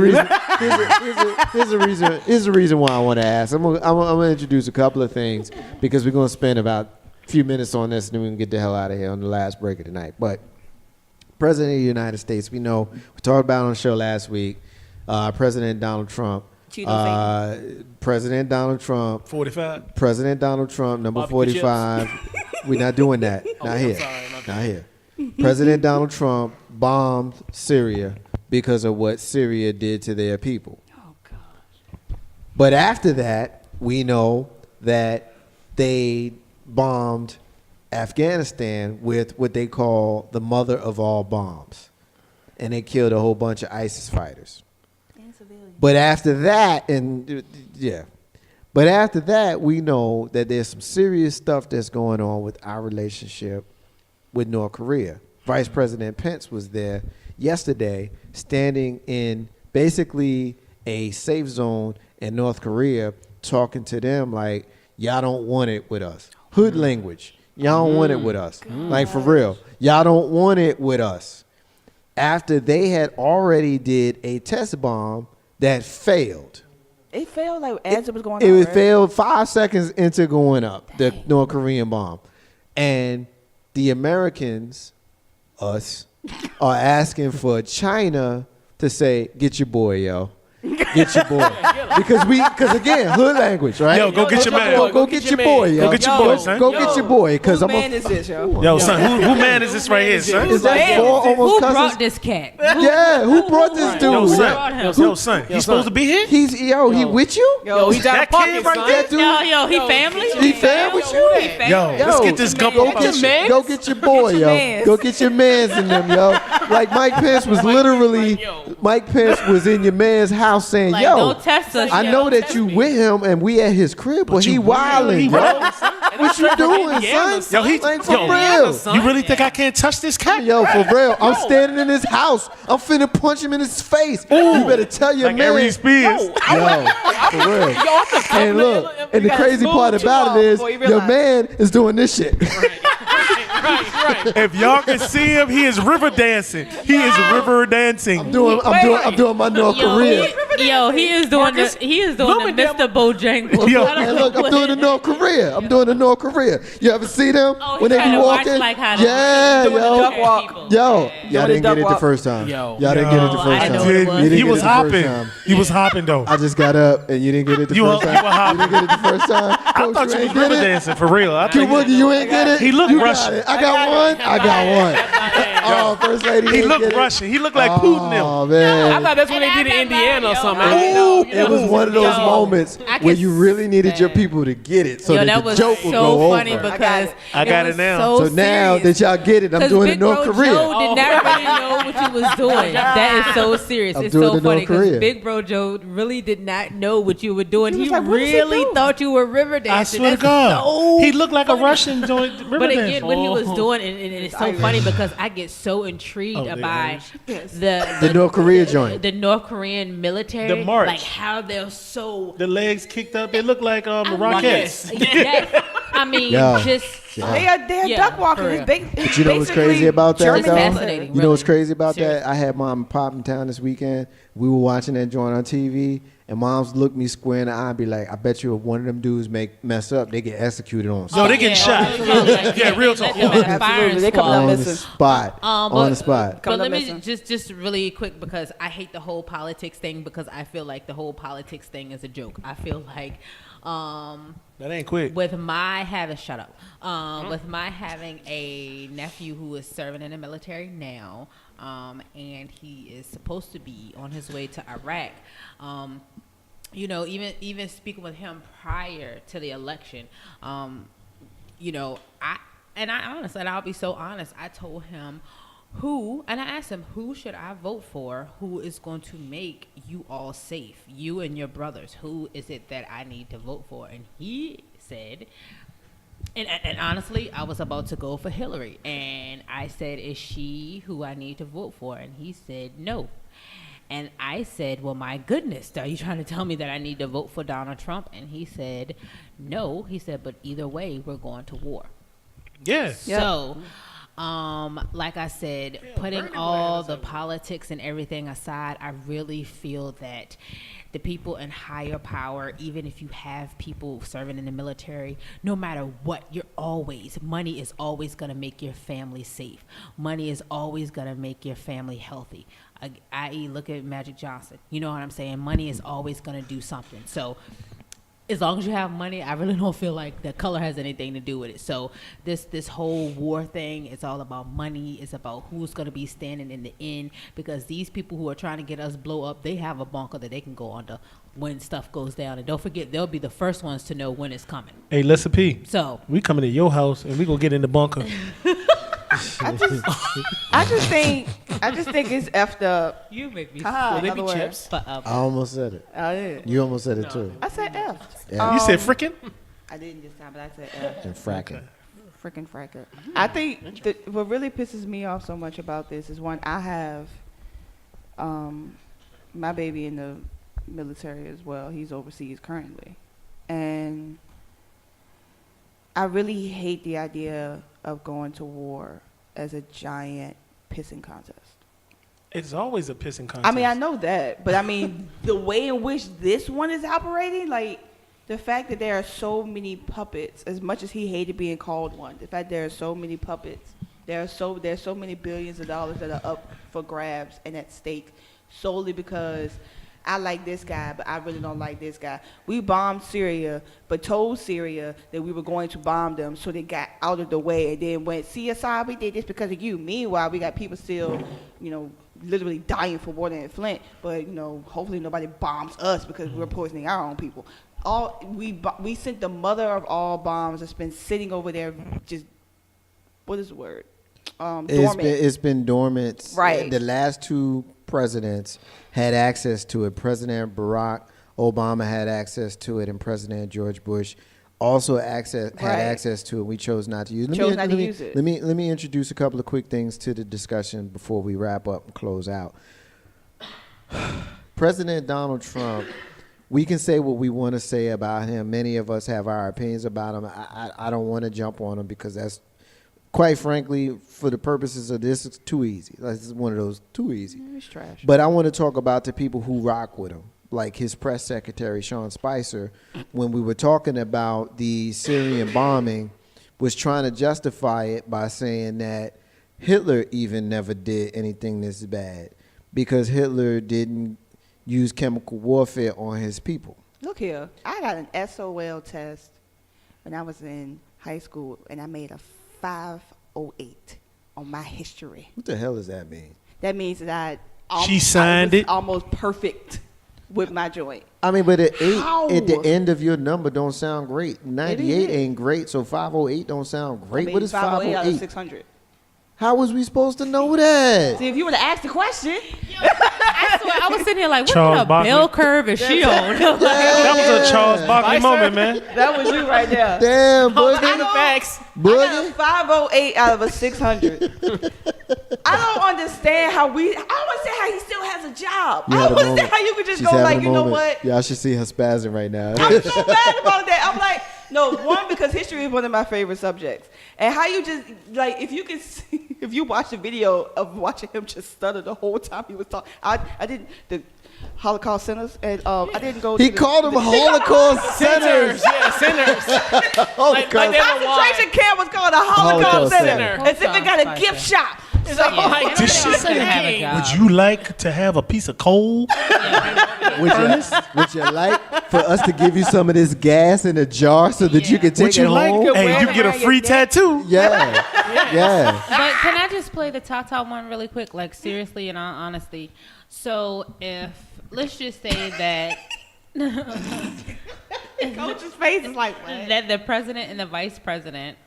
Speaker 1: reason. Here's the reason why I want to ask. I'm gonna introduce a couple of things because we're gonna spend about a few minutes on this and then we can get the hell out of here on the last break of the night. But President of the United States, we know we talked about it on the show last week. President Donald Trump. President Donald Trump.
Speaker 4: 45.
Speaker 1: President Donald Trump, number
Speaker 2: Barbecue
Speaker 1: 45. We're not doing that. Not here. Not here. President Donald Trump bombed Syria because of what Syria did to their people.
Speaker 3: Oh God.
Speaker 1: But after that, we know that they bombed Afghanistan with what they call the mother of all bombs. And they killed a whole bunch of ISIS fighters. But after that, we know that there's some serious stuff that's going on with our relationship with North Korea. Vice President Pence was there yesterday standing in basically a safe zone in North Korea talking to them like, y'all don't want it with us. Hood language. Y'all don't want it with us. Like, for real. Y'all don't want it with us. After they had already did a test bomb that failed.
Speaker 3: It failed like as it was going
Speaker 1: It
Speaker 3: on.
Speaker 1: was
Speaker 3: right?
Speaker 1: failed 5 seconds into going up, the North Korean bomb. And the Americans, us, are asking for China to say, get your boy, yo. Get your boy. Because again, hood language, right?
Speaker 4: Yo, go get your man.
Speaker 1: Go get your boy, yo.
Speaker 4: Go get your boy, son.
Speaker 1: Go get your boy, because
Speaker 3: Whose
Speaker 1: I'm
Speaker 3: man is this, yo?
Speaker 4: Yo, son, who man is this right here, son?
Speaker 1: Is that
Speaker 3: man
Speaker 1: four
Speaker 3: is this?
Speaker 1: almost
Speaker 6: Who
Speaker 1: cousins?
Speaker 6: brought this cat?
Speaker 1: Yeah, who brought this dude?
Speaker 4: Yo,
Speaker 6: brought him?
Speaker 4: son. Yo, son. He's supposed to be here?
Speaker 1: He with you?
Speaker 2: Yo, he's out of
Speaker 4: That
Speaker 2: pocket,
Speaker 4: kid right
Speaker 2: son.
Speaker 1: That dude?
Speaker 6: Yo, he family?
Speaker 1: He fan with you?
Speaker 4: Yo, let's get this gumbo.
Speaker 1: Go get your boy,
Speaker 3: your
Speaker 1: yo.
Speaker 3: mans.
Speaker 1: Go get your mans in them, yo. Like Mike Pence was literally, Mike Pence was in your man's house saying,
Speaker 6: Like,
Speaker 1: yo,
Speaker 6: don't test us.
Speaker 1: I know that you with him and we at his crib, but he wildin', yo. What you doing, son?
Speaker 4: Yo, he-
Speaker 1: like, for
Speaker 4: yo,
Speaker 1: real.
Speaker 4: You really think I can't touch this cat?
Speaker 1: Yo, for real. I'm standing in his house. I'm finna punch him in his face. You better tell your
Speaker 4: Like
Speaker 1: man.
Speaker 4: Aries Spears.
Speaker 1: Yo, for real. And look, and the crazy part about it is your man is doing this shit.
Speaker 2: Right.
Speaker 4: If y'all can see him, he is river dancing. He is river dancing.
Speaker 1: I'm doing my North Korea.
Speaker 6: Yo, he is doing the Mr. Bojangles.
Speaker 4: Yo,
Speaker 6: I don't
Speaker 1: And
Speaker 6: know
Speaker 1: look, I'm
Speaker 6: what
Speaker 1: doing the
Speaker 6: it
Speaker 1: North Korea. I'm doing the North Korea. You ever see them
Speaker 6: Oh,
Speaker 1: when
Speaker 6: he
Speaker 1: they be
Speaker 6: trying to watch,
Speaker 1: walking?
Speaker 6: like, how to
Speaker 1: Yeah,
Speaker 6: doing the
Speaker 1: yo.
Speaker 3: duck walk.
Speaker 6: people.
Speaker 1: Yo,
Speaker 6: Yeah.
Speaker 1: y'all
Speaker 3: Doing
Speaker 1: didn't
Speaker 3: the
Speaker 1: get it
Speaker 3: duck
Speaker 1: the
Speaker 3: walk.
Speaker 1: first time.
Speaker 2: Yo.
Speaker 1: Y'all didn't get it the
Speaker 6: I
Speaker 1: first
Speaker 6: didn't know
Speaker 1: time.
Speaker 6: what it
Speaker 4: Dude,
Speaker 6: was.
Speaker 1: You didn't
Speaker 4: he
Speaker 1: get
Speaker 4: was
Speaker 1: it the first
Speaker 4: hopping.
Speaker 1: time.
Speaker 4: He was hopping though.
Speaker 1: I just got up and you didn't get it the
Speaker 4: You
Speaker 1: first
Speaker 4: were
Speaker 1: time.
Speaker 4: hopping.
Speaker 1: You didn't get it the first time.
Speaker 4: I
Speaker 1: Coach,
Speaker 4: thought you
Speaker 1: ain't
Speaker 4: was river
Speaker 1: get it.
Speaker 4: dancing for real. I
Speaker 1: Q
Speaker 4: think
Speaker 1: Boogie, you ain't get it.
Speaker 4: He looked
Speaker 1: You got
Speaker 4: Russian.
Speaker 1: it. I got one. I got one. Oh, first lady.
Speaker 4: he
Speaker 1: ain't
Speaker 4: looked
Speaker 1: get it.
Speaker 4: Russian. He looked like Putin.
Speaker 1: Oh
Speaker 2: I
Speaker 1: man.
Speaker 2: thought that's when they did it in Indiana or
Speaker 6: Yo,
Speaker 2: something. No,
Speaker 1: It was one of those moments
Speaker 6: I
Speaker 1: where
Speaker 6: can
Speaker 1: you really needed your
Speaker 6: stand-
Speaker 1: people to get it so
Speaker 6: Yo,
Speaker 1: that
Speaker 6: that
Speaker 1: the
Speaker 6: was
Speaker 1: joke would
Speaker 6: so
Speaker 1: go
Speaker 6: funny
Speaker 1: over.
Speaker 6: because
Speaker 4: I got
Speaker 6: was
Speaker 4: it now.
Speaker 1: So now that y'all get it, I'm doing it in North
Speaker 6: Bro
Speaker 1: Korea.
Speaker 6: Joe did not really know what you was doing. That is so serious.
Speaker 1: I'm
Speaker 6: It's
Speaker 1: doing it
Speaker 6: so
Speaker 1: in
Speaker 6: funny
Speaker 1: North Korea.
Speaker 6: because Big Bro Joe really did not know what you were doing.
Speaker 3: He
Speaker 6: He
Speaker 3: was like, "What does he
Speaker 6: really
Speaker 3: do?"
Speaker 6: thought you were river
Speaker 4: I
Speaker 6: dancing.
Speaker 4: swear to
Speaker 6: That's
Speaker 4: God.
Speaker 6: so
Speaker 4: He looked like a
Speaker 6: funny.
Speaker 4: Russian joint river
Speaker 6: But again,
Speaker 4: dancer.
Speaker 6: what he was doing, and it's so funny because I get so intrigued
Speaker 4: Oh, the
Speaker 6: by
Speaker 4: Irish.
Speaker 1: The North Korea joint.
Speaker 6: the North Korean military,
Speaker 4: The march.
Speaker 6: like how they're so.
Speaker 4: The legs kicked up. They look like
Speaker 6: I mean,
Speaker 4: Rockettes.
Speaker 6: yes. I mean,
Speaker 1: Yo.
Speaker 6: just
Speaker 3: They are
Speaker 6: Yeah,
Speaker 3: duck walking.
Speaker 6: for
Speaker 3: It's
Speaker 6: real.
Speaker 3: it's
Speaker 1: You know what's
Speaker 3: basically
Speaker 1: crazy about that,
Speaker 3: German
Speaker 1: though?
Speaker 6: fascinating.
Speaker 1: You know what's
Speaker 6: really.
Speaker 1: crazy about
Speaker 6: Seriously.
Speaker 1: that? I had mom and pop in town this weekend. We were watching that joint on TV, and moms looked me square in the eye and be like, I bet you if one of them dudes mess up, they get executed on
Speaker 4: No,
Speaker 1: spot.
Speaker 4: they getting shot. Yeah, real talk.
Speaker 3: Absolutely. They coming up
Speaker 1: On the
Speaker 3: missing.
Speaker 1: spot. On the spot.
Speaker 6: But
Speaker 3: Coming
Speaker 6: let
Speaker 3: up
Speaker 6: me
Speaker 3: missing.
Speaker 6: just really quick because I hate the whole politics thing because I feel like the whole politics thing is a joke. I feel like
Speaker 4: That ain't quick.
Speaker 6: with my having with my having a nephew who is serving in the military now, and he is supposed to be on his way to Iraq. You know, even speaking with him prior to the election, you know, I honestly, and I'll be so honest, I told him and I asked him, who should I vote for? Who is going to make you all safe? You and your brothers. Who is it that I need to vote for? And he said, and honestly, I was about to go for Hillary. And I said, is she who I need to vote for? And he said, no. And I said, well, my goodness, are you trying to tell me that I need to vote for Donald Trump? And he said, no. He said, but either way, we're going to war.
Speaker 4: Yeah.
Speaker 6: So, like I said, putting all the politics and everything aside, I really feel that the people in higher power, even if you have people serving in the military, no matter what, money is always going to make your family safe. Money is always going to make your family healthy. I.e., look at Magic Johnson. You know what I'm saying? Money is always going to do something. So as long as you have money, I really don't feel like the color has anything to do with it. So this whole war thing is all about money. It's about who's going to be standing in the end, because these people who are trying to get us blow up, they have a bunker that they can go under when stuff goes down. And don't forget, they'll be the first ones to know when it's coming.
Speaker 4: Hey, Lissa P.
Speaker 6: So
Speaker 4: We coming to your house and we gonna get in the bunker.
Speaker 3: I just think it's effed up.
Speaker 6: you make me
Speaker 3: Haha,
Speaker 2: Will they
Speaker 3: another
Speaker 2: be
Speaker 3: word.
Speaker 2: chips?
Speaker 6: forever.
Speaker 1: I almost said it.
Speaker 3: I did.
Speaker 1: You almost said it too.
Speaker 3: I said F.
Speaker 1: Yeah.
Speaker 4: You said frickin'?
Speaker 3: I didn't this time, but I said F.
Speaker 1: And fracking.
Speaker 3: Freaking fracker. I think what really pisses me off so much about this is one, I have my baby in the military as well. He's overseas currently. And I really hate the idea of going to war as a giant pissing contest.
Speaker 4: It's always a pissing contest.
Speaker 3: I mean, I know that, but I mean, the way in which this one is operating, like the fact that there are so many puppets, as much as he hated being called one, the fact there are so many puppets, there's so many billions of dollars that are up for grabs and at stake solely because I like this guy, but I really don't like this guy. We bombed Syria, but told Syria that we were going to bomb them, so they got out of the way and then went, see, Assad, we did this because of you. Meanwhile, we got people still, literally dying for water in Flint, but, hopefully nobody bombs us because we're poisoning our own people. We sent the mother of all bombs that's been sitting over there just, what is the word? Dormant.
Speaker 1: It's been dormant.
Speaker 3: Right.
Speaker 1: The last two presidents had access to it. President Barack Obama had access to it, and President George Bush also had access to it. We chose not to use it. Let me introduce a couple of quick things to the discussion before we wrap up and close out. President Donald Trump, we can say what we want to say about him. Many of us have our opinions about him. I don't want to jump on him because that's, quite frankly, for the purposes of this, it's too easy. This is one of those too easy.
Speaker 3: It's trash.
Speaker 1: But I want to talk about the people who rock with him, like his press secretary, Sean Spicer, when we were talking about the Syrian bombing, was trying to justify it by saying that Hitler even never did anything this bad because Hitler didn't use chemical warfare on his people.
Speaker 3: Look here, I got an SOL test when I was in high school, and I made a 508 on my history.
Speaker 1: What the hell does that mean?
Speaker 3: That means that
Speaker 4: She signed it.
Speaker 3: almost perfect with my joint.
Speaker 1: I mean, but at 8
Speaker 3: How?
Speaker 1: at the end of your number don't sound great. 98
Speaker 3: is.
Speaker 1: ain't great, so 508 don't sound great.
Speaker 3: I mean,
Speaker 1: What is
Speaker 3: 508 out of
Speaker 1: 508?
Speaker 3: 600.
Speaker 1: How was we supposed to know that?
Speaker 3: See, if you would have asked the question,
Speaker 6: I swear, I was sitting here like, what
Speaker 4: Charles
Speaker 6: kind of
Speaker 4: Barkley.
Speaker 6: bell curve is she on?
Speaker 4: That was a Charles Barkley
Speaker 2: Vice
Speaker 4: moment,
Speaker 2: versa.
Speaker 4: man.
Speaker 3: that was you right there.
Speaker 1: Damn,
Speaker 2: Oh,
Speaker 1: Boogie.
Speaker 2: the facts.
Speaker 3: I got
Speaker 1: Boogie.
Speaker 3: a 508 out of a 600. I don't understand how I don't understand how he still has a job.
Speaker 1: You
Speaker 3: I
Speaker 1: had
Speaker 3: don't
Speaker 1: a
Speaker 3: understand
Speaker 1: moment.
Speaker 3: how you could just
Speaker 1: She's
Speaker 3: go
Speaker 1: having
Speaker 3: like,
Speaker 1: a
Speaker 3: you know
Speaker 1: moment.
Speaker 3: what?
Speaker 1: Y'all should see her spazzing right now.
Speaker 3: I'm so mad about that. I'm like, no, one, because history is one of my favorite subjects. And how you just, like, if you can see, if you watch the video of watching him just stutter the whole time he was talking. I didn't, the Holocaust centers, and I didn't go
Speaker 1: He
Speaker 3: to
Speaker 1: called them Holocaust
Speaker 2: Sinners.
Speaker 1: centers.
Speaker 2: Yeah, sinners.
Speaker 1: Holocaust.
Speaker 2: like they were
Speaker 3: concentration
Speaker 2: wide.
Speaker 3: camp was called a
Speaker 1: Holocaust
Speaker 3: Holocaust
Speaker 1: Center.
Speaker 3: Center. As if it got a
Speaker 6: Holocaust
Speaker 3: gift shop. So,
Speaker 2: Yeah, like,
Speaker 4: Did she say,
Speaker 6: have a job.
Speaker 4: would you like to have a piece of coal?
Speaker 1: Would you like for us to give you some of this gas in a jar so that you can take
Speaker 4: Would you
Speaker 1: it
Speaker 4: like?
Speaker 1: home?
Speaker 4: Hey, you get a free tattoo.
Speaker 1: Yeah. Yeah.
Speaker 6: But can I just play the Tata one really quick, like seriously and honestly? So if let's just say that
Speaker 3: Coach's face is like, what?
Speaker 6: that the president and the vice president.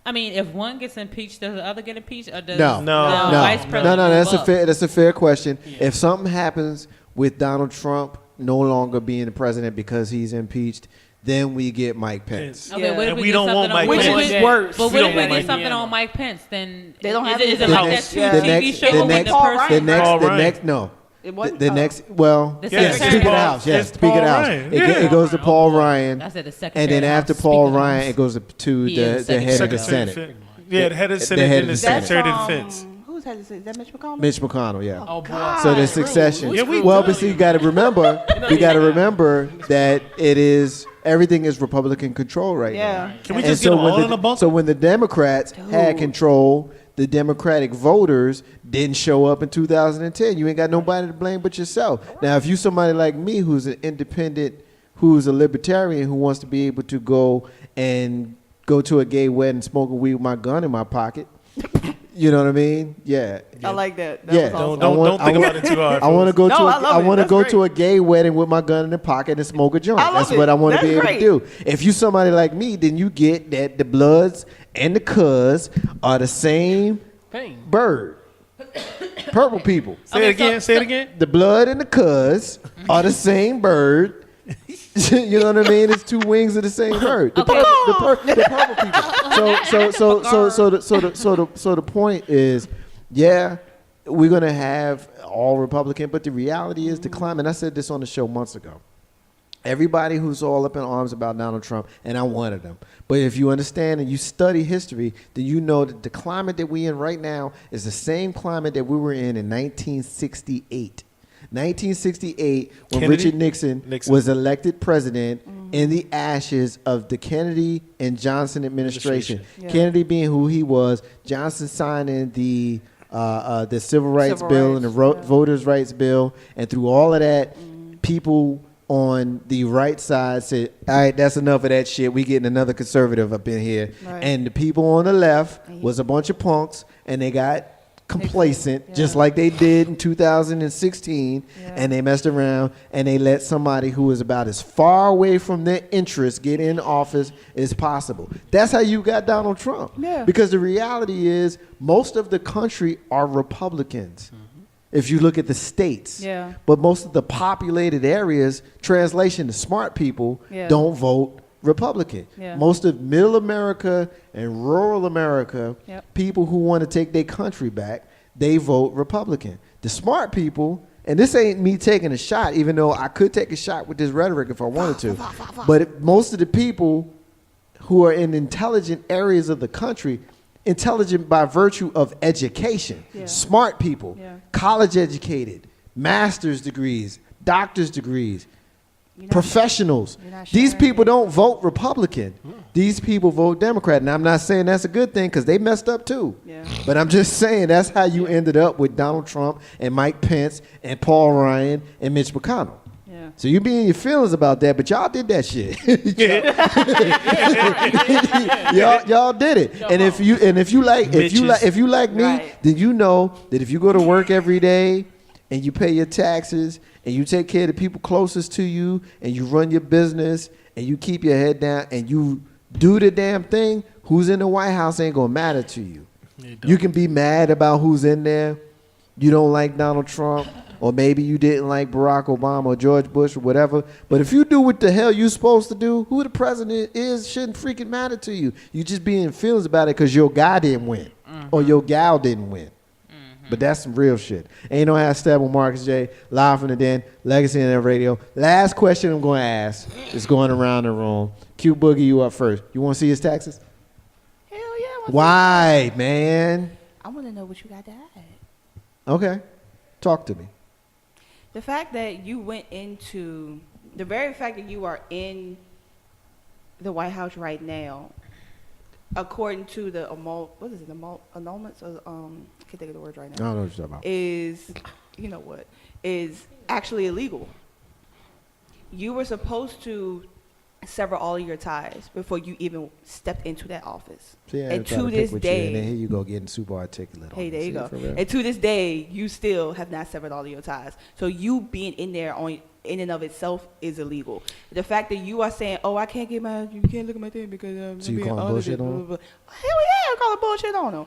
Speaker 6: I mean, if one gets impeached, does the other get impeached, or does
Speaker 1: No.
Speaker 6: the
Speaker 4: No.
Speaker 6: vice president?
Speaker 1: No,
Speaker 6: move
Speaker 1: that's
Speaker 6: up?
Speaker 1: a fair question. If something happens with Donald Trump no longer being the president because he's impeached, then we get Mike Pence.
Speaker 6: Okay,
Speaker 3: Yeah.
Speaker 6: what if
Speaker 4: And
Speaker 6: we
Speaker 4: we
Speaker 6: get
Speaker 4: don't
Speaker 6: something
Speaker 4: want
Speaker 6: on
Speaker 4: Mike
Speaker 2: Which
Speaker 4: Pence.
Speaker 2: is worse.
Speaker 6: But
Speaker 2: We
Speaker 6: what
Speaker 2: don't
Speaker 6: if we
Speaker 2: want
Speaker 6: get
Speaker 2: Mike
Speaker 6: something
Speaker 2: Pence.
Speaker 6: on Mike Pence? Then
Speaker 3: They don't have
Speaker 6: is it
Speaker 3: any-
Speaker 6: like
Speaker 3: next-
Speaker 6: that two
Speaker 3: the
Speaker 6: TV
Speaker 1: next-
Speaker 6: show
Speaker 1: the
Speaker 6: with
Speaker 1: next-
Speaker 6: the person?
Speaker 4: Paul
Speaker 1: The
Speaker 4: Ryan.
Speaker 1: next, no.
Speaker 3: It wasn't-
Speaker 1: The next, well,
Speaker 6: The
Speaker 1: yes,
Speaker 6: Secretary
Speaker 1: Speaker of the
Speaker 6: of
Speaker 1: House,
Speaker 4: State.
Speaker 1: yes,
Speaker 4: It's
Speaker 1: Speaker of the
Speaker 4: Paul
Speaker 1: House.
Speaker 4: Ryan.
Speaker 1: It goes to Paul Ryan,
Speaker 6: I said the secretary.
Speaker 1: and then
Speaker 6: of
Speaker 1: after
Speaker 6: House,
Speaker 1: Paul
Speaker 6: Speaker of
Speaker 1: Ryan,
Speaker 6: House.
Speaker 1: it goes to
Speaker 6: He
Speaker 1: the
Speaker 6: is
Speaker 1: head of the
Speaker 6: Secretary.
Speaker 1: Senate,
Speaker 4: Yeah, the head of the
Speaker 1: The
Speaker 4: Senate
Speaker 1: head
Speaker 4: and
Speaker 1: of
Speaker 4: the
Speaker 1: the Senate.
Speaker 4: Secretary of Defense.
Speaker 3: Who's had to say? Is that Mitch McConnell?
Speaker 1: Mitch McConnell, yeah.
Speaker 2: Oh, boy.
Speaker 1: So the succession.
Speaker 4: Yeah, we
Speaker 1: Well,
Speaker 4: do.
Speaker 1: but see, you got to remember, that it is everything is Republican control right
Speaker 3: Yeah.
Speaker 1: now.
Speaker 4: Can we
Speaker 1: And
Speaker 4: just get them
Speaker 1: when
Speaker 4: all in a bunker?
Speaker 1: So when the Democrats had control, the Democratic voters didn't show up in 2010. You ain't got nobody to blame but yourself. Now, if you somebody like me who's an independent, who's a libertarian, who wants to be able to go to a gay wedding, smoke a weed with my gun in my pocket, you know what I mean? Yeah.
Speaker 3: I like that. That
Speaker 1: Yeah.
Speaker 3: was awesome.
Speaker 4: Don't think about it too hard.
Speaker 1: I want to go
Speaker 3: No, I love it.
Speaker 1: to
Speaker 3: That's
Speaker 1: go
Speaker 3: great.
Speaker 1: to a gay wedding with my gun in the pocket and smoke a joint.
Speaker 3: I love
Speaker 1: That's
Speaker 3: it.
Speaker 1: what I want to
Speaker 3: That's
Speaker 1: be able
Speaker 3: great.
Speaker 1: to do. If you somebody like me, then you get that the Bloods and the Cuz are the same
Speaker 2: Bang.
Speaker 1: bird. Purple people.
Speaker 4: Say it again. Say it again.
Speaker 1: The Blood and the Cuz are the same bird. You know what I mean? It's two wings of the same bird. The,
Speaker 6: Okay.
Speaker 1: the purple people. So the point is, yeah, we're gonna have all Republican, but the reality is the climate. I said this on the show months ago. Everybody who's all up in arms about Donald Trump, and I'm one of them. But if you understand and you study history, then you know that the climate that we're in right now is the same climate that we were in 1968. 1968, when
Speaker 4: Kennedy?
Speaker 1: Richard Nixon was elected president in the ashes of the Kennedy and Johnson administration.
Speaker 3: Yeah.
Speaker 1: Kennedy being who he was, Johnson signing the Civil Rights
Speaker 3: Civil
Speaker 1: Bill
Speaker 3: rights,
Speaker 1: and the
Speaker 3: yeah.
Speaker 1: Voters' Rights Bill, and through all of that, people on the right side said, all right, that's enough of that shit. We getting another conservative up in here.
Speaker 3: Right.
Speaker 1: And the people on the left was a bunch of punks, and they got complacent,
Speaker 3: Yeah.
Speaker 1: just like they did in 2016,
Speaker 3: Yeah.
Speaker 1: and they messed around, and they let somebody who is about as far away from their interests get in office as possible. That's how you got Donald Trump.
Speaker 3: Yeah.
Speaker 1: Because the reality is, most of the country are Republicans. If you look at the states,
Speaker 3: Yeah.
Speaker 1: but most of the populated areas, translation to smart people,
Speaker 3: Yeah.
Speaker 1: don't vote Republican.
Speaker 3: Yeah.
Speaker 1: Most of middle America and rural America,
Speaker 3: Yep.
Speaker 1: people who want to take their country back, they vote Republican. The smart people, and this ain't me taking a shot, even though I could take a shot with this rhetoric if I wanted to, but most of the people who are in intelligent areas of the country, intelligent by virtue of education,
Speaker 3: Yeah.
Speaker 1: smart people,
Speaker 3: Yeah.
Speaker 1: college educated, master's degrees, doctor's degrees,
Speaker 3: You're not-
Speaker 1: professionals.
Speaker 3: you're not
Speaker 1: These
Speaker 3: sharing
Speaker 1: people don't vote Republican. These people vote Democrat. And I'm not saying that's a good thing because they messed up too.
Speaker 3: Yeah.
Speaker 1: But I'm just saying that's how you ended up with Donald Trump and Mike Pence and Paul Ryan and Mitch McConnell.
Speaker 3: Yeah.
Speaker 1: So you be in your feelings about that, but y'all did that shit. y'all did it. And if you like
Speaker 4: Bitches.
Speaker 1: me,
Speaker 3: Right.
Speaker 1: then you know that if you go to work every day and you pay your taxes and you take care of the people closest to you and you run your business and you keep your head down and you do the damn thing, who's in the White House ain't gonna matter to you. You can be mad about who's in there. You don't like Donald Trump, or maybe you didn't like Barack Obama or George Bush or whatever. But if you do what the hell you're supposed to do, who the president is shouldn't freaking matter to you. You just be in feelings about it because your guy didn't win or your gal didn't win. But that's some real shit. Ain't no ass stab with Marcus J. Live from the Den, Legacy Internet Radio. Last question I'm going to ask is going around the room. Q Boogie, you up first. You want to see his taxes?
Speaker 3: Hell yeah.
Speaker 1: Why, man?
Speaker 3: I want to know what you got to add.
Speaker 1: Okay. Talk to me.
Speaker 3: The fact that you went into, the very fact that you are in the White House right now, according to the annulments, or I can't think of the word right
Speaker 1: I
Speaker 3: now,
Speaker 1: don't know what you're talking about.
Speaker 3: is, you know what, is actually illegal. You were supposed to sever all of your ties before you even stepped into that office.
Speaker 1: See, I
Speaker 3: And
Speaker 1: try
Speaker 3: to
Speaker 1: pick
Speaker 3: this
Speaker 1: with you, and then
Speaker 3: day,
Speaker 1: here you go getting super articulate.
Speaker 3: hey,
Speaker 1: on
Speaker 3: there
Speaker 1: it.
Speaker 3: you
Speaker 1: See,
Speaker 3: go.
Speaker 1: for real?
Speaker 3: And to this day, you still have not severed all of your ties. So you being in there in and of itself is illegal. The fact that you are saying, "Oh, I can't get you can't look at my thing because
Speaker 1: So you
Speaker 3: I'm being
Speaker 1: calling bullshit
Speaker 3: audited,"
Speaker 1: on him?
Speaker 3: blah, blah, blah. Hell yeah, I'm calling bullshit on him.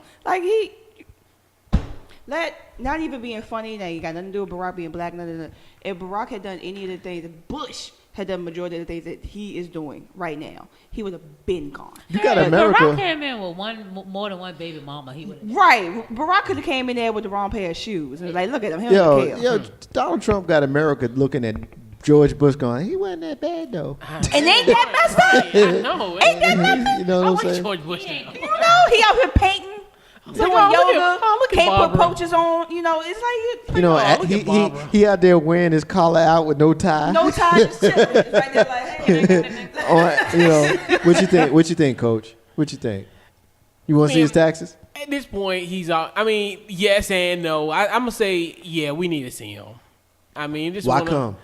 Speaker 3: Like not even being funny. Now you got nothing to do with Barack being black. None of that. If Barack had done any of the things that Bush had done, majority of the things that he is doing right now, he would have been gone.
Speaker 1: You got
Speaker 6: If
Speaker 1: America.
Speaker 6: Barack came in with more than one baby mama, he would have.
Speaker 3: Right, Barack could have came in there with the wrong pair of shoes and was like, look at him, he don't care.
Speaker 1: Yo, Donald Trump got America looking at George Bush going, he wasn't that bad though.
Speaker 3: And ain't that messed up?
Speaker 2: I know.
Speaker 3: Ain't that messed
Speaker 1: You know
Speaker 2: I
Speaker 1: what I'm
Speaker 2: like
Speaker 1: saying?
Speaker 2: George Bush now.
Speaker 3: You know, he out here painting, doing
Speaker 2: oh,
Speaker 3: yoga,
Speaker 2: look at
Speaker 3: can't put
Speaker 2: Barbara.
Speaker 3: poaches on. You know, it's like
Speaker 1: You know,
Speaker 2: look at
Speaker 1: he
Speaker 2: Barbara.
Speaker 1: he out there wearing his collar out with no tie.
Speaker 3: no tie, just chilling. It's right there like, hey.
Speaker 1: Or, you know, what you think? What you think, Coach? What you think? You want to see his taxes?
Speaker 2: At this point, he's out. I mean, yes and no. I'm gonna say, yeah, we need to see him. I mean, just
Speaker 1: Why
Speaker 2: wanna,
Speaker 1: come?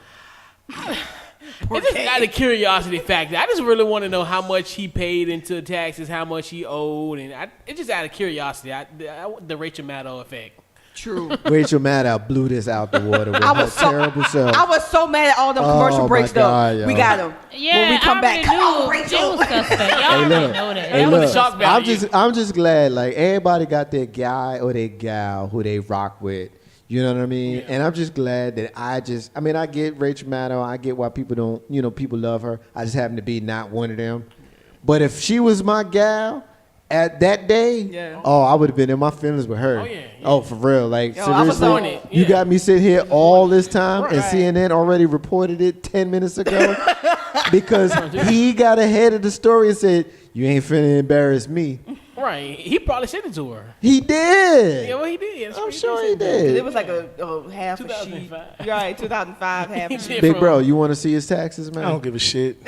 Speaker 2: It's just out of curiosity factor. I just really want to know how much he paid into taxes, how much he owed, and it's just out of curiosity. The Rachel Maddow effect.
Speaker 3: True.
Speaker 1: Rachel Maddow blew this out the water with
Speaker 3: I
Speaker 1: her
Speaker 3: was so
Speaker 1: terrible self.
Speaker 3: I was so mad at all them
Speaker 1: Oh,
Speaker 3: commercial
Speaker 1: my
Speaker 3: breaks
Speaker 1: God,
Speaker 3: though.
Speaker 1: yo.
Speaker 3: We got them.
Speaker 6: Yeah,
Speaker 3: when we come
Speaker 6: I
Speaker 3: back,
Speaker 6: already
Speaker 3: come on,
Speaker 6: knew
Speaker 3: Rachel.
Speaker 6: Jill was suspect. Y'all already
Speaker 1: look.
Speaker 6: know that.
Speaker 1: Hey,
Speaker 2: That was
Speaker 1: look,
Speaker 2: a shock value.
Speaker 1: I'm just glad like everybody got their guy or their gal who they rock with. You know what I mean?
Speaker 2: Yeah.
Speaker 1: And I'm just glad that I get Rachel Maddow. I get why people don't, people love her. I just happen to be not one of them. But if she was my gal at that day,
Speaker 3: Yeah.
Speaker 1: oh, I would have been in my feelings with her.
Speaker 2: Oh, yeah.
Speaker 1: Oh, for real. Like,
Speaker 3: Yo, I was
Speaker 1: seriously,
Speaker 3: on
Speaker 2: it.
Speaker 1: you
Speaker 2: Yeah.
Speaker 1: got me sitting here all this time and
Speaker 3: Right.
Speaker 1: CNN already reported it 10 minutes ago because he got ahead of the story and said, you ain't finna embarrass me.
Speaker 2: Right. He probably sent it to her.
Speaker 1: He did.
Speaker 2: Yeah, well, he did. That's
Speaker 1: I'm
Speaker 2: what
Speaker 1: sure he
Speaker 2: said.
Speaker 1: did.
Speaker 3: It was like a half a sheet.
Speaker 2: 2005.
Speaker 3: Right, 2005 half a sheet.
Speaker 1: Big bro, you want to see his taxes, man?
Speaker 4: I don't give a shit.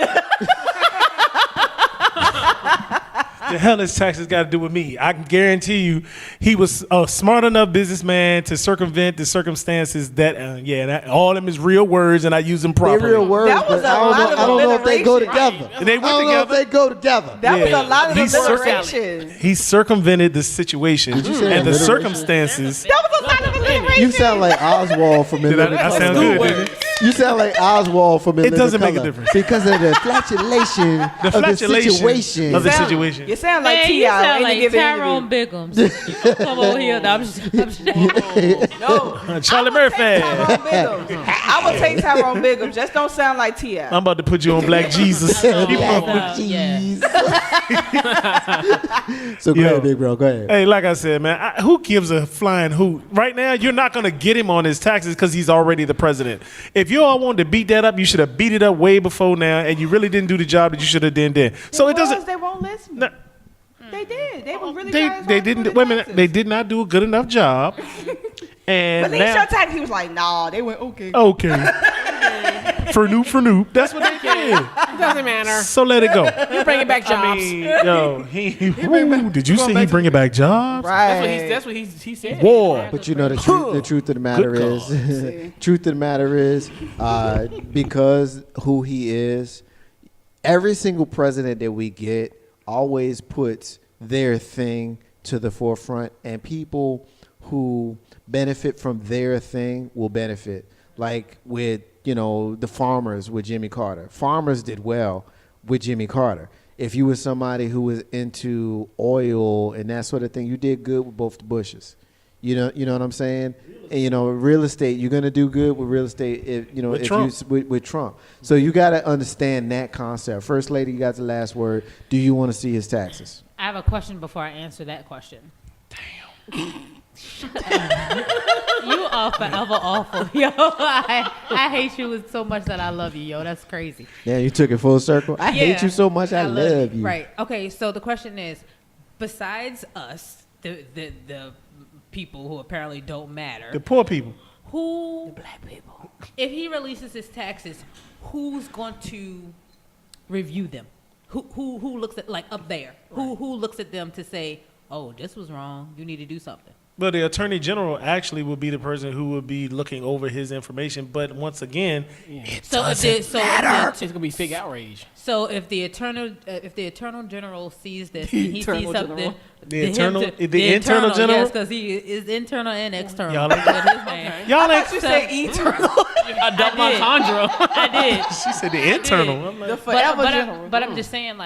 Speaker 4: The hell his taxes got to do with me? I can guarantee you he was a smart enough businessman to circumvent the circumstances that, all of them is real words and I use them
Speaker 1: They're
Speaker 4: properly.
Speaker 1: real words,
Speaker 3: That was
Speaker 1: but
Speaker 3: a lot
Speaker 1: I
Speaker 3: of
Speaker 1: don't know if they go
Speaker 3: alliteration.
Speaker 1: together.
Speaker 2: Right.
Speaker 4: They went
Speaker 1: I don't know if
Speaker 4: together.
Speaker 1: they go together.
Speaker 3: That was
Speaker 4: Yeah.
Speaker 3: a lot of
Speaker 4: He's
Speaker 3: alliteration.
Speaker 4: He circumvented the situation
Speaker 1: Did you say
Speaker 4: and the
Speaker 1: alliteration?
Speaker 4: circumstances.
Speaker 3: That was a lot of alliteration.
Speaker 1: You sound like Oswald from In
Speaker 4: Did I
Speaker 1: Living
Speaker 4: sound
Speaker 1: Color.
Speaker 4: good, didn't it?
Speaker 1: You sound like Oswald from In
Speaker 4: It
Speaker 1: Living
Speaker 4: doesn't make a
Speaker 1: Color
Speaker 4: difference.
Speaker 1: because of the flatulation of the situation.
Speaker 4: of the situation.
Speaker 3: You sound like
Speaker 6: Man,
Speaker 3: T.I.
Speaker 6: you sound
Speaker 3: in
Speaker 6: like
Speaker 3: a given
Speaker 6: Tyrone
Speaker 3: interview.
Speaker 6: Biggums. Come over here. No, I'm just
Speaker 3: No,
Speaker 4: Charlie
Speaker 3: I would take
Speaker 4: Murphy.
Speaker 3: Tyrone Biggums. I would take Tyrone Biggums. Just don't sound like T.I.
Speaker 4: I'm about to put you on Black Jesus.
Speaker 6: Oh,
Speaker 4: You
Speaker 6: wow.
Speaker 4: fuck with-
Speaker 6: Yeah.
Speaker 1: So go
Speaker 4: Yo.
Speaker 1: ahead, big bro. Go ahead.
Speaker 4: Hey, like I said, man, who gives a flying hoot? Right now, you're not going to get him on his taxes because he's already the president. If you all wanted to beat that up, you should have beat it up way before now, and you really didn't do the job that you should have done then. So it doesn't.
Speaker 3: They won't listen.
Speaker 4: No.
Speaker 3: They did. They were really
Speaker 4: They
Speaker 3: trying
Speaker 4: didn't.
Speaker 3: to
Speaker 4: Wait a minute. They did not do a good enough job. And
Speaker 3: Release
Speaker 4: now,
Speaker 3: your tax. He was like, nah. They went, okay.
Speaker 4: okay. For noop. That's what they did.
Speaker 2: It doesn't matter.
Speaker 4: So let it go.
Speaker 2: You're bringing back jobs.
Speaker 4: I mean, yo, did you see he bringing back jobs?
Speaker 3: Right.
Speaker 2: That's what he said.
Speaker 4: War.
Speaker 1: But you know the truth of the matter
Speaker 4: Good
Speaker 1: is, truth of the matter is, because who he is, every single president that we get always puts their thing to the forefront, and people who benefit from their thing will benefit. Like with, the farmers with Jimmy Carter. Farmers did well with Jimmy Carter. If you were somebody who was into oil and that sort of thing, you did good with both the Bushes. You know what I'm saying? And, real estate, you're going to do good with real estate with Trump. So you got to understand that concept. First Lady, you got the last word. Do you want to see his taxes?
Speaker 6: I have a question before I answer that question.
Speaker 4: Damn.
Speaker 6: You are forever awful, yo. I hate you so much that I love you, yo. That's crazy.
Speaker 1: Yeah, you took it full circle. I hate you so much. I love you.
Speaker 6: Right. Okay. So the question is, besides us, the people who apparently don't matter,
Speaker 4: The poor people.
Speaker 6: the black people. If he releases his taxes, who's going to review them? Who looks at up there? Right. Who looks at them to say, oh, this was wrong. You need to do something.
Speaker 4: Well, the Attorney General actually would be the person who would be looking over his information. But once again, it doesn't matter.
Speaker 2: It's gonna be fake outrage.
Speaker 6: So if the Attorney General sees this, and he sees something.
Speaker 4: The internal general.
Speaker 6: Yes, because he is internal and external.
Speaker 4: Y'all
Speaker 6: With his name.
Speaker 4: Y'all ain't.
Speaker 3: You say eternal.
Speaker 2: I dumped my chondro.
Speaker 6: I did.
Speaker 4: She said the internal. I'm like,
Speaker 3: The forever general.
Speaker 6: But I'm just saying,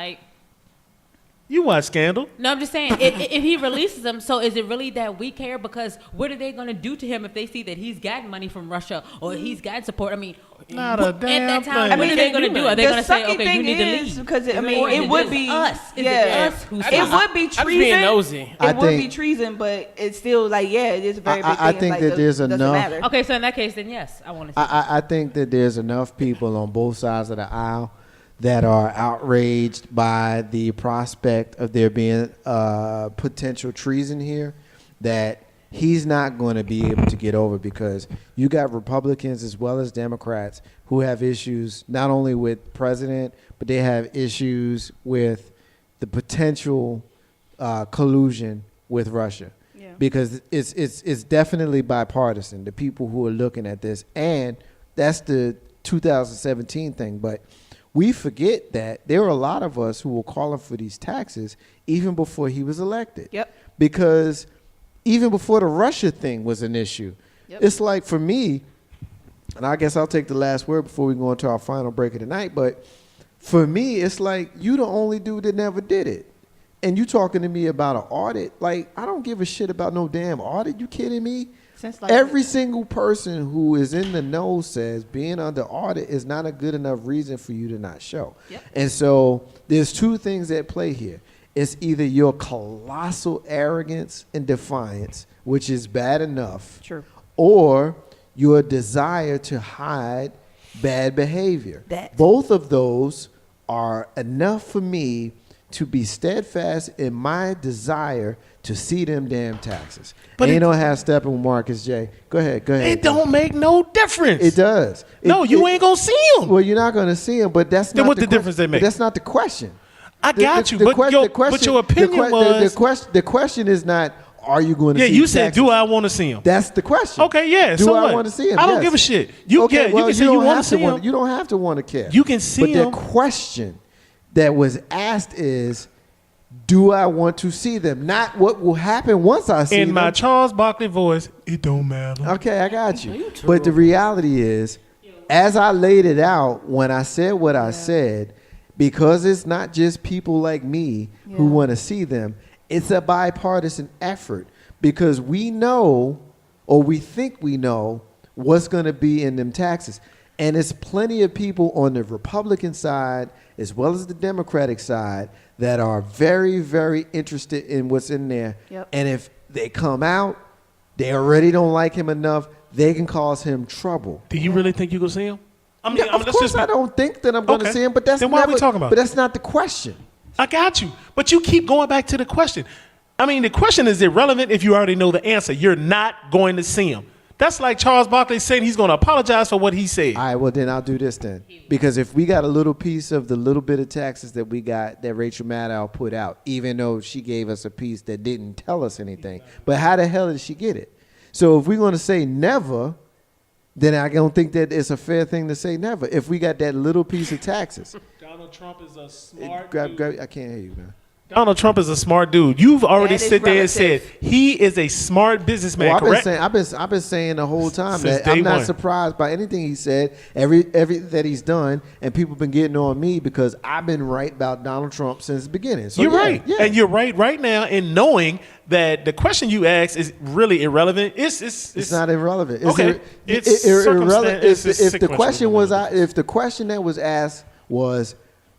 Speaker 4: you watch Scandal.
Speaker 6: no, I'm just saying, if he releases them, so is it really that we care? Because what are they going to do to him if they see that he's gotten money from Russia or he's gotten support? I mean,
Speaker 4: Not a damn
Speaker 6: at that time,
Speaker 4: thing.
Speaker 6: what are they going to do? Are they going to say, okay, you need to leave?
Speaker 3: Because
Speaker 6: Or
Speaker 3: it
Speaker 6: is
Speaker 3: would
Speaker 6: it
Speaker 3: be
Speaker 6: us. Is
Speaker 3: yeah.
Speaker 6: it us who
Speaker 3: It would be
Speaker 2: I'm just
Speaker 3: treason.
Speaker 2: being nosy.
Speaker 1: I
Speaker 3: It would be
Speaker 1: think-
Speaker 3: treason, but it's still it is a very big thing.
Speaker 1: I think that there's
Speaker 3: doesn't
Speaker 1: enough-
Speaker 3: matter.
Speaker 6: Okay, so in that case, then yes, I want to see.
Speaker 1: I think that there's enough people on both sides of the aisle that are outraged by the prospect of there being potential treason here that he's not going to be able to get over, because you got Republicans as well as Democrats who have issues not only with president, but they have issues with the potential collusion with Russia.
Speaker 3: Yeah.
Speaker 1: Because it's definitely bipartisan, the people who are looking at this, and that's the 2017 thing. But we forget that there were a lot of us who were calling for these taxes even before he was elected.
Speaker 3: Yep.
Speaker 1: Because even before the Russia thing was an issue,
Speaker 3: Yep.
Speaker 1: it's like for me, and I guess I'll take the last word before we go into our final break of the night, but for me, it's like you the only dude that never did it. And you talking to me about an audit? Like, I don't give a shit about no damn audit. You kidding me?
Speaker 3: Since
Speaker 1: Every single person who is in the know says being under audit is not a good enough reason for you to not show.
Speaker 3: Yep.
Speaker 1: And so there's two things at play here. It's either your colossal arrogance and defiance, which is bad enough,
Speaker 3: True.
Speaker 1: or your desire to hide bad behavior. Both of those are enough for me to be steadfast in my desire to see them damn taxes.
Speaker 4: But
Speaker 1: Ain't no half stepping with Marcus J. Go ahead.
Speaker 4: It don't make no difference.
Speaker 1: It does.
Speaker 4: You ain't gonna see them.
Speaker 1: Well, you're not going to see them, but that's
Speaker 4: Then
Speaker 1: not
Speaker 4: what the difference they make?
Speaker 1: That's not the question.
Speaker 4: I got you, but your opinion was.
Speaker 1: The question is not, are you going to
Speaker 4: Yeah,
Speaker 1: see
Speaker 4: you said,
Speaker 1: taxes?
Speaker 4: do I want to see them?
Speaker 1: That's the question.
Speaker 4: Okay, yeah.
Speaker 1: Do
Speaker 4: so
Speaker 1: I
Speaker 4: what?
Speaker 1: want to see them?
Speaker 4: I don't
Speaker 1: Yes.
Speaker 4: give a shit. You can say you
Speaker 1: don't
Speaker 4: want
Speaker 1: have
Speaker 4: to see them.
Speaker 1: You don't have to want to care.
Speaker 4: You can see
Speaker 1: But the
Speaker 4: them.
Speaker 1: question that was asked is, do I want to see them? Not what will happen once I see them.
Speaker 4: In my Charles Barkley voice, it don't matter.
Speaker 1: Okay, I got you. But the reality is, as I laid it out when I said what I said, because it's not just people like me who want to see them, it's a bipartisan effort, because we know, or we think we know, what's going to be in them taxes. And it's plenty of people on the Republican side as well as the Democratic side that are very, very interested in what's in there.
Speaker 3: Yep.
Speaker 1: And if they come out, they already don't like him enough, they can cause him trouble.
Speaker 4: Do you really think you gonna see him? I mean,
Speaker 1: Yeah, of course I don't think that I'm going to
Speaker 4: Okay.
Speaker 1: see him, but that's
Speaker 4: Then why are we
Speaker 1: never-
Speaker 4: talking about
Speaker 1: But
Speaker 4: it?
Speaker 1: that's not the question.
Speaker 4: I got you. But you keep going back to the question. I mean, the question is irrelevant if you already know the answer. You're not going to see him. That's like Charles Barkley saying he's going to apologize for what he said.
Speaker 1: All right, well, then I'll do this then. Because if we got a little piece of the little bit of taxes that we got that Rachel Maddow put out, even though she gave us a piece that didn't tell us anything, but how the hell did she get it? So if we're going to say never, then I don't think that it's a fair thing to say never. If we got that little piece of taxes.
Speaker 4: Donald Trump is a smart
Speaker 1: Grab, I can't hear you, man.
Speaker 4: Donald Trump is a smart dude. You've already
Speaker 3: That is
Speaker 4: sit there and said
Speaker 3: relative.
Speaker 4: he is a smart businessman.
Speaker 1: Well,
Speaker 4: correct?
Speaker 1: I've been saying the whole time
Speaker 4: Since
Speaker 1: that I'm
Speaker 4: day
Speaker 1: not
Speaker 4: one.
Speaker 1: surprised by anything he said, every that he's done, and people been getting on me because I've been right about Donald Trump since the beginning. So
Speaker 4: You're
Speaker 1: yeah,
Speaker 4: right,
Speaker 1: yeah.
Speaker 4: and you're right now in knowing that the question you asked is really irrelevant.
Speaker 1: It's not irrelevant.
Speaker 4: Okay. It's
Speaker 1: irrelevant.
Speaker 4: circumstan-
Speaker 1: If
Speaker 4: it's
Speaker 1: the question was,
Speaker 4: sequential.
Speaker 1: if the question that was asked was,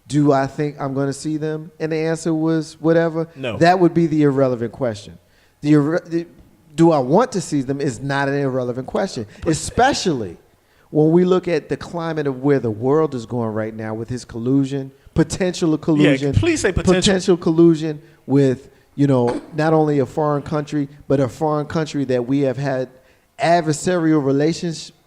Speaker 1: do I think I'm going to see them, and the answer was whatever,
Speaker 4: No.
Speaker 1: that would be the irrelevant question. Do I want to see them is not an irrelevant question, especially when we look at the climate of where the world is going right now with his collusion, potential collusion.
Speaker 4: Yeah, please say potential.
Speaker 1: Potential collusion with, not only a foreign country, but a foreign country that we have had adversarial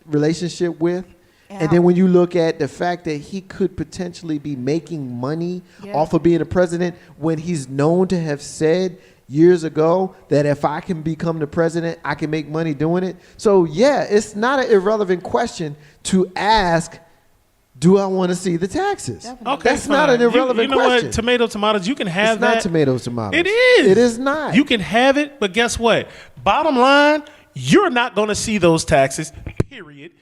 Speaker 1: relationship with. And then when you look at the fact that he could potentially be making money off of being a president, when he's known to have said years ago that if I can become the president, I can make money doing it. So yeah, it's not an irrelevant question to ask, do I want to see the taxes?
Speaker 4: Okay,
Speaker 1: That's not an irrelevant
Speaker 4: you know
Speaker 1: question.
Speaker 4: what? Tomatoes. You can have
Speaker 1: It's
Speaker 4: that.
Speaker 1: not tomatoes.
Speaker 4: It is.
Speaker 1: It is not.
Speaker 4: You can have it, but guess what? Bottom line, you're not going to see those taxes, period.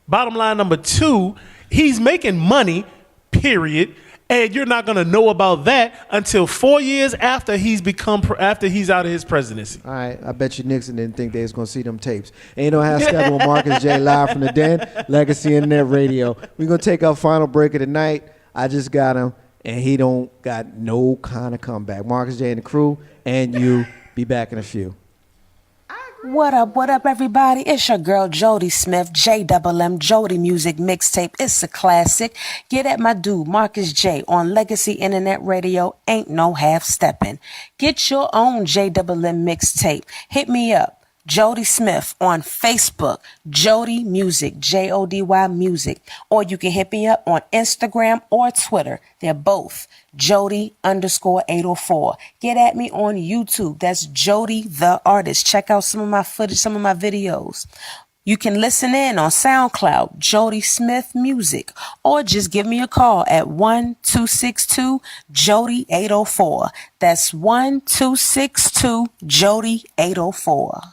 Speaker 4: Bottom line number 2, he's making money, period. And you're not going to know about that until 4 years after he's out of his presidency.
Speaker 1: All right, I bet you Nixon didn't think they was going to see them tapes. Ain't no half step with Marcus J live from the den, Legacy Internet Radio. We're going to take our final break of the night. I just got him, and he don't got no kind of comeback. Marcus J and the crew, and you be back in a few.
Speaker 7: What up, everybody? It's your girl, Jody Smith, JWM Jody Music Mixtape. It's a classic. Get at my dude, Marcus J, on Legacy Internet Radio. Ain't no half-stepping. Get your own JWM mixtape. Hit me up. Jody Smith on Facebook, Jody Music, Jody Music. Or you can hit me up on Instagram or Twitter. They're both Jody_804. Get at me on YouTube. That's Jody the Artist. Check out some of my footage, some of my videos. You can listen in on SoundCloud, Jody Smith Music, or just give me a call at 1-262-JODY-804. That's 1-262-JODY-804.